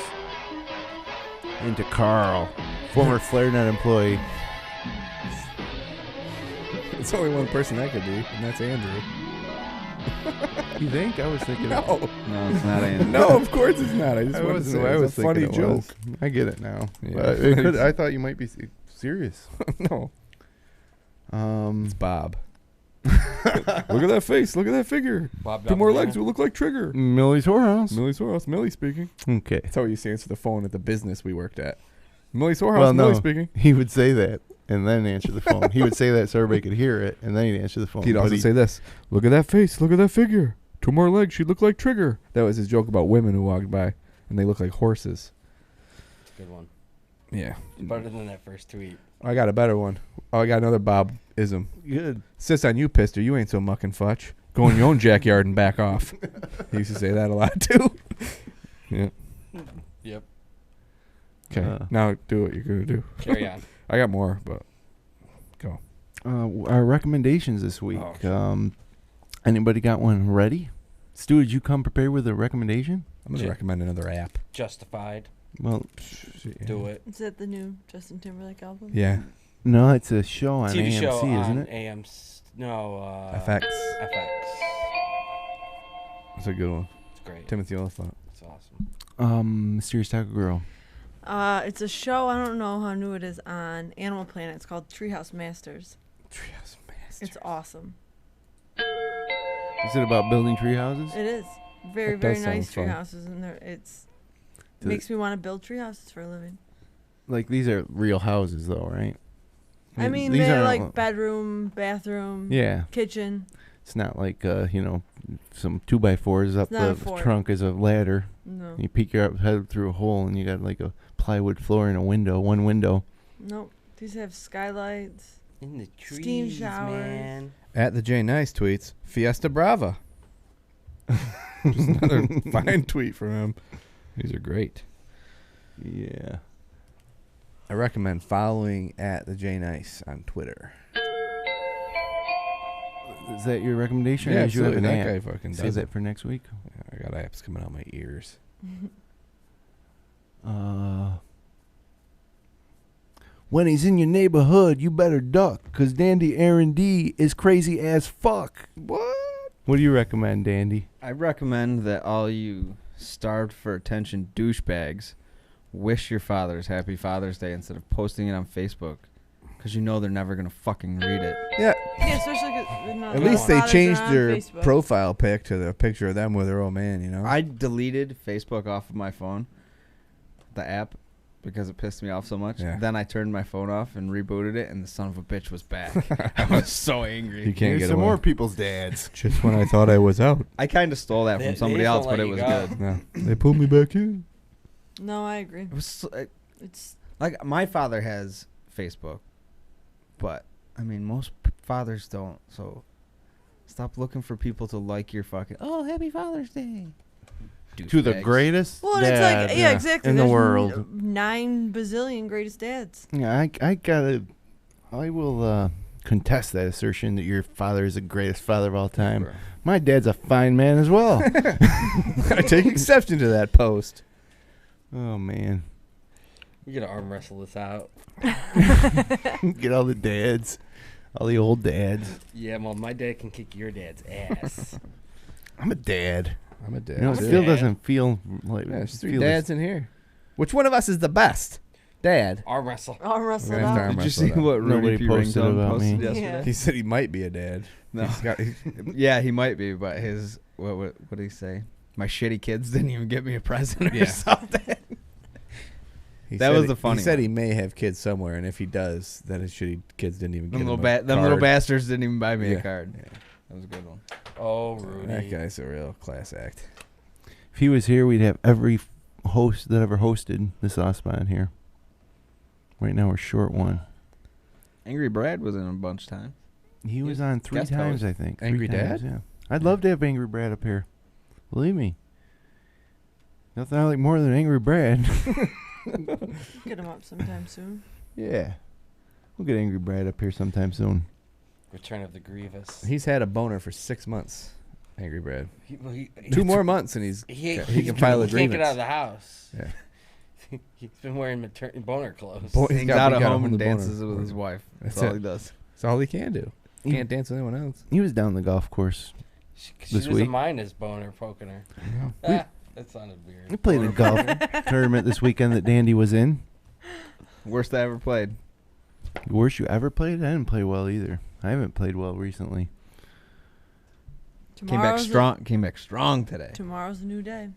and to Carl, former FlareNet employee. It's only one person that could be, and that's Andrew. You think? I was thinking. No. No, it's not Andrew. No, of course it's not. I just wanted to say it's a funny thinking it joke. was. I get it now. Yeah. But I thought you might be serious. No. It's Bob. Look at that face. Look at that figure. Bob Two more Doppelganger. legs will look like Trigger. Millie's Whorehouse. Millie's Whorehouse. Millie speaking. Okay. That's how he used to answer the phone at the business we worked at. Millie's Whorehouse. Well, Millie no. speaking. He would say that and then answer the phone. He would say that so everybody could hear it, and then he'd answer the phone. He'd also say this. Look at that face. Look at that figure. Two more legs. She'd look like Trigger. That was his joke about women who walked by, and they look like horses. It's a good one. Yeah. Better than that first tweet. I got a better one. Oh, I got another Bob-ism. Good. Sis on you, Pister. You ain't so muck and fudge. Go in your own jackyard and back off. He used to say that a lot, too. Yeah. Yep. Okay. Now do what you're going to do. Carry on. I got more, but go. Our recommendations this week. Oh, sure. Anybody got one ready? Stu, did you come prepared with a recommendation? I'm going to recommend another app. Justified. Well, Do it. Is that the new Justin Timberlake album? Yeah. no, it's a show on TV AMC, show isn't on it? FX. FX. That's a good one. It's great. Timothy Oliphant. It's awesome. Mysterious Taco Girl. It's a show, I don't know how new it is, on Animal Planet. It's called Treehouse Masters. Treehouse Masters. It's awesome. Is it about building tree houses? It is. Very, That very does nice sound tree fun. houses, and it's Does makes me want to build tree houses for a living. Like, these are real houses, though, right? I mean, these they're aren't- like bedroom, bathroom, Yeah. kitchen. It's not like, some 2x4s up not a the fort. trunk as a ladder. No. You peek your head through a hole, and you got like a plywood floor and one window. Nope. These have skylights. In the trees, Steam showers. man. At the J Nice tweets, Fiesta Brava. Just another fine tweet from him. These are great. Yeah. I recommend following at the J Nice on Twitter. Is that your recommendation? Yeah, or did you have an absolutely. That app? guy fucking Save does that it. for next week. Yeah, I got apps coming out my ears. When he's in your neighborhood, you better duck, 'cause Dandy Aaron D is crazy as fuck. What? What do you recommend, Dandy? I recommend that all you starved for attention douchebags wish your fathers Happy Father's Day instead of posting it on Facebook, because you know they're never going to fucking read it. Yeah. Yeah, especially 'cause At least they fathers changed are on their Facebook. profile pic to the picture of them with their old man, you know? I deleted Facebook off of my phone, the app, because it pissed me off so much. Yeah. Then I turned my phone off and rebooted it, and the son of a bitch was back. I was so angry. You can't Here's get some away. more people's dads. Just when I thought I was out. I kind of stole that They- from they somebody just else, don't but let it you was go. good. No, they pulled me back in. No, I agree. It was It's like my father has Facebook, but I mean most fathers don't. So stop looking for people to like your fucking. Oh, Happy Father's Day. To the Douchebags. greatest well, it's dad, like exactly in the There's world. 9 bazillion greatest dads. Yeah, I will contest that assertion that your father is the greatest father of all time. Sure. My dad's a fine man as well. I take exception to that post. Oh, man. You gotta arm wrestle this out. Get all the dads. All the old dads. Yeah, well, my dad can kick your dad's ass. I'm a dad. I'm a dad. You know, it I'm a still dad. doesn't feel like... Yeah, there's 3 feel dads in here. Which one of us is the best? Dad. Arm wrestle. I'll wrestle We're it gonna have to out. arm Did you wrestle see it out. what Rudy Nobody P. posted Ringtone about posted me. yesterday? He said he might be a dad. No. He's got, Yeah, he might be, but his what did he say? My shitty kids didn't even get me a present or Yeah. something. he That said was he- the funny He said one. he may have kids somewhere, and if he does, then his shitty kids didn't even get Them him little, a little card. bastards didn't even buy me Yeah. a card. Yeah. That was a good one. Oh, Rudy. That guy's a real class act. If he was here, we'd have every host that ever hosted the Sauce Spot in here. Right now, we're short one. Angry Brad was in a bunch of times. He was on 3 guest times, host. I think. Angry 3 times, Dad? yeah. I'd love to have Angry Brad up here. Believe me. Nothing I like more than Angry Brad. Get him up sometime soon. Yeah. We'll get Angry Brad up here sometime soon. Return of the Grievous. He's had a boner for 6 months, Angry Brad. He 2 more months, and he can file a He can't grievance. get out of the house. Yeah. He's been wearing boner clothes. He's out at home with and the boner. dances with his wife. That's That's all it. he does. That's all he can do. He- Can't dance with anyone else. He was down the golf course. She this doesn't week. mind his boner poking her. We- That sounded weird. We played a golf tournament this weekend that Dandy was in. Worst I ever played. Worst you ever played? I didn't play well either. I haven't played well recently. Came back strong today. Tomorrow's a new day.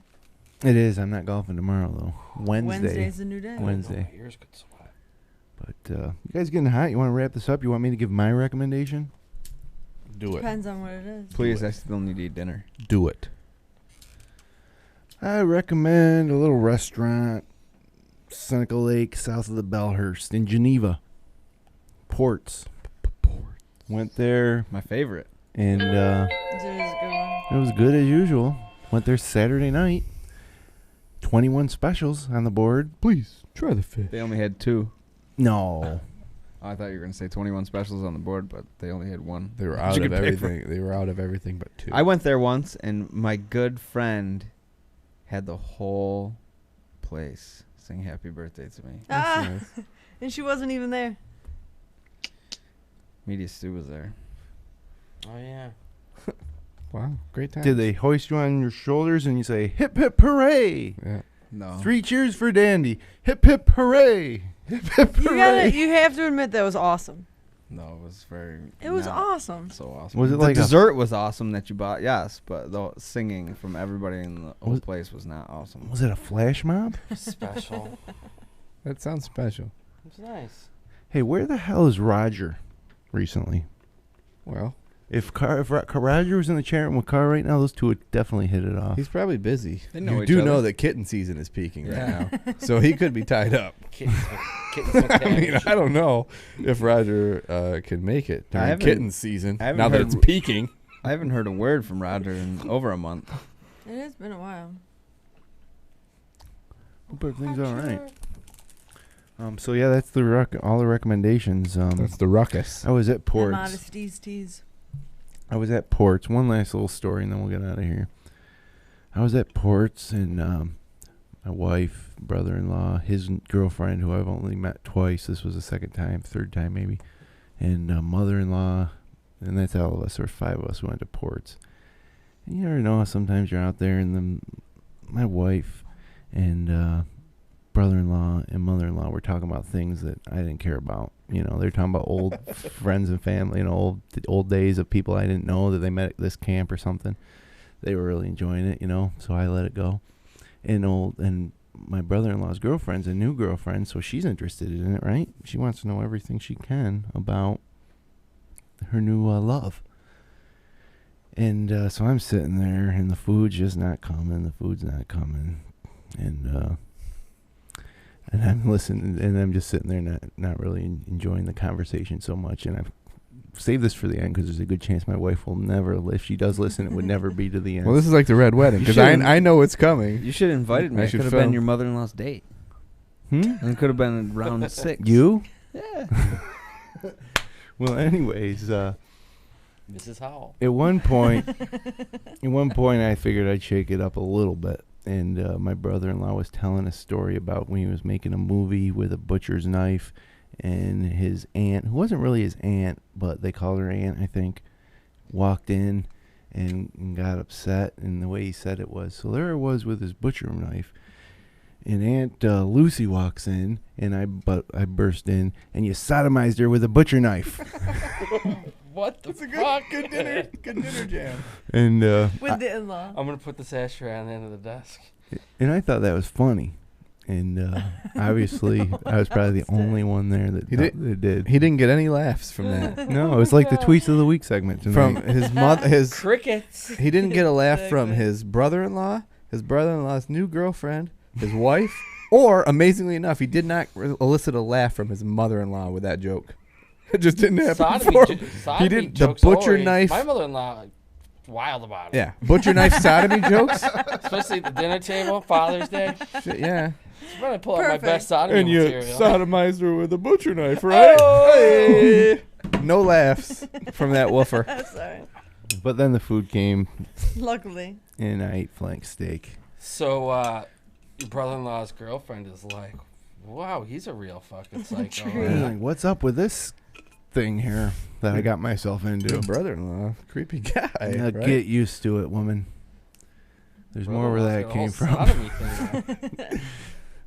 It is. I'm not golfing tomorrow, though. Wednesday's a new day. Wednesday. My ears could sweat. But you guys getting hot? You want to wrap this up? You want me to give my recommendation? Do Depends on what it is. Please, I still need to eat dinner. Do it. I recommend a little restaurant, Seneca Lake, south of the Bellhurst in Geneva. Ports. Went there, My favorite. and It is a good one. it was good as usual. Went there Saturday night. 21 specials on the board. Please, try the fish. They only had 2. No. I thought you were going to say 21 specials on the board, but they only had 1. They were That out you of could pick from. everything. They were out of everything but 2. I went there once, and my good friend had the whole place sing happy birthday to me. Ah, nice. and she wasn't even there. Media Stu was there. Oh, yeah. Wow, great time. Did they hoist you on your shoulders and you say, hip, hip, hooray? Yeah. No. 3 cheers for Dandy. Hip, hip, hooray. Hip, hip, hooray. You have to admit that was awesome. No, it was very. It was not awesome. So awesome. Was it the like a- dessert was awesome that you bought? Yes, but the singing from everybody in the whole Was- place was not awesome. Was it a flash mob? Special. That sounds special. It's nice. Hey, where the hell is Roger recently? Well, If Roger was in the chat room with Carr right now, those two would definitely hit it off. he's probably busy. They know You each do other. know that kitten season is peaking right now, so he could be tied up. Kittens I mean, I don't know if Roger can make it during haven't- kitten season. I haven't Now that heard it's r- peaking, I haven't heard a word from Roger in over a month. It has been a while. Hope everything's all right. So yeah, that's all the recommendations. that's the ruckus. I was at Ports. Modesties tease. I was at Ports. One last little story, and then we'll get out of here. I was at Ports, and my wife, brother-in-law, his girlfriend, who I've only met twice. This was the second time, third time maybe, and mother-in-law, and that's all of us. There were 5 of us who went to Ports. And you never know how sometimes you're out there, and then my wife and brother-in-law and mother-in-law were talking about things that I didn't care about. You know, they're talking about old friends and family, you know, old days of people I didn't know that they met at this camp or something. They were really enjoying it, you know, so I let it go. And my brother-in-law's girlfriend's a new girlfriend, so she's interested in it, right? She wants to know everything she can about her new love. And so I'm sitting there, and the food's just not coming. And I'm listening, and I'm just sitting there not really enjoying the conversation so much. And I've saved this for the end because there's a good chance my wife will never, if she does listen, it would never be to the end. Well, this is like the Red Wedding because I know it's coming. You should have invited me. I could have been your mother-in-law's date. And it could have been round 6. You? Yeah. Well, anyways, Mrs. Howell. At one point, I figured I'd shake it up a little bit. And my brother-in-law was telling a story about when he was making a movie with a butcher's knife, and his aunt, who wasn't really his aunt, but they called her aunt, I think, walked in and got upset. And the way he said it was, so there it was with his butcher knife. And Aunt Lucy walks in, and I burst in, and you sodomized her with a butcher knife. What the It's a fuck? good dinner jam. And With the in-law. I'm gonna put this ashtray on the end of the desk. And I thought that was funny. And obviously, I was probably the only one there that did. He didn't get any laughs from that. No, it was like the Tweets of the Week segment tonight. From his mother, his crickets. He didn't get a laugh from his brother-in-law, his brother-in-law's new girlfriend, his wife, or amazingly enough, he did not elicit a laugh from his mother-in-law with that joke. It just didn't happen. He didn't. The butcher knife. My mother-in-law, wild about it. Yeah, butcher knife sodomy jokes, especially at the dinner table, Father's Day. Shit, yeah. I'm gonna pull out my best sodomy material. And you sodomized her with a butcher knife, right? Oh! Hey. No laughs from that woofer. Sorry. But then the food came. Luckily. And I ate flank steak. So, your brother-in-law's girlfriend is like, wow, he's a real fucking psycho. Like, what's up with this thing here that I got myself into? Your brother-in-law, creepy guy. Now right? get used to it, woman. There's more where that came from.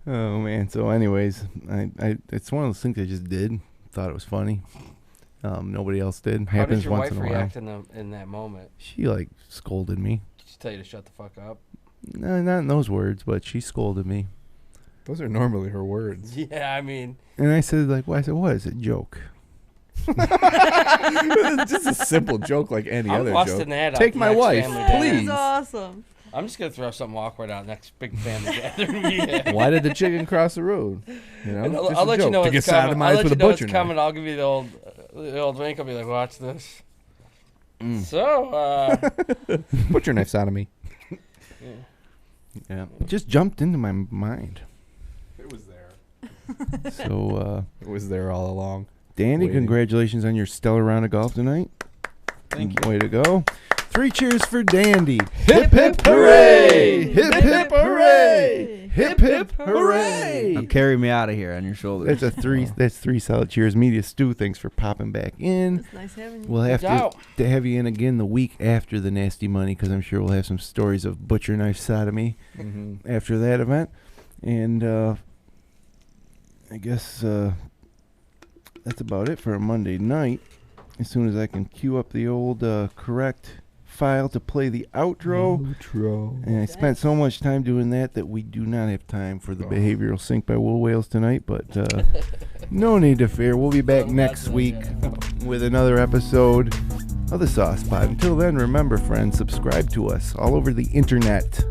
Oh man. So, anyways, I it's one of those things I just did. Thought it was funny. Nobody else did. How Happens did your once wife in a react while. in that moment? She scolded me. Did she tell you to shut the fuck up? No, not in those words, but she scolded me. Those are normally her words. Yeah, I mean. And I said, what is it? Joke. It's just a simple joke like any other joke. Take my wife, please. That's awesome. I'm just gonna throw something awkward out next big family gathering we have. Why did the chicken cross the road? You know, I'll let you know it's coming. I'll let you know it's coming. Knife. I'll give you the old drink. I'll be like, watch this. So, butcher knife sodomy. Yeah, it just jumped into my mind. It was there. So it was there all along. Danny, Waiting. congratulations on your stellar round of golf tonight. Thank you. Way to go. 3 cheers for Dandy. Hip, hip, hooray! Hip, hip, hooray! Hip, hip, hooray! Now carry me out of here on your shoulders. That's 3 solid cheers. Media Stu, thanks for popping back in. It's nice having you. We'll have to have you in again the week after the Nasty Money, because I'm sure we'll have some stories of butcher knife sodomy after that event. And I guess that's about it for a Monday night. As soon as I can cue up the old correct file to play the outro. And I spent so much time doing that we do not have time for the Behavioral Sync by Wool Whales tonight, but no need to fear. We'll be back next week with another episode of the Sauce Pod. Until then, remember, friends, subscribe to us all over the internet.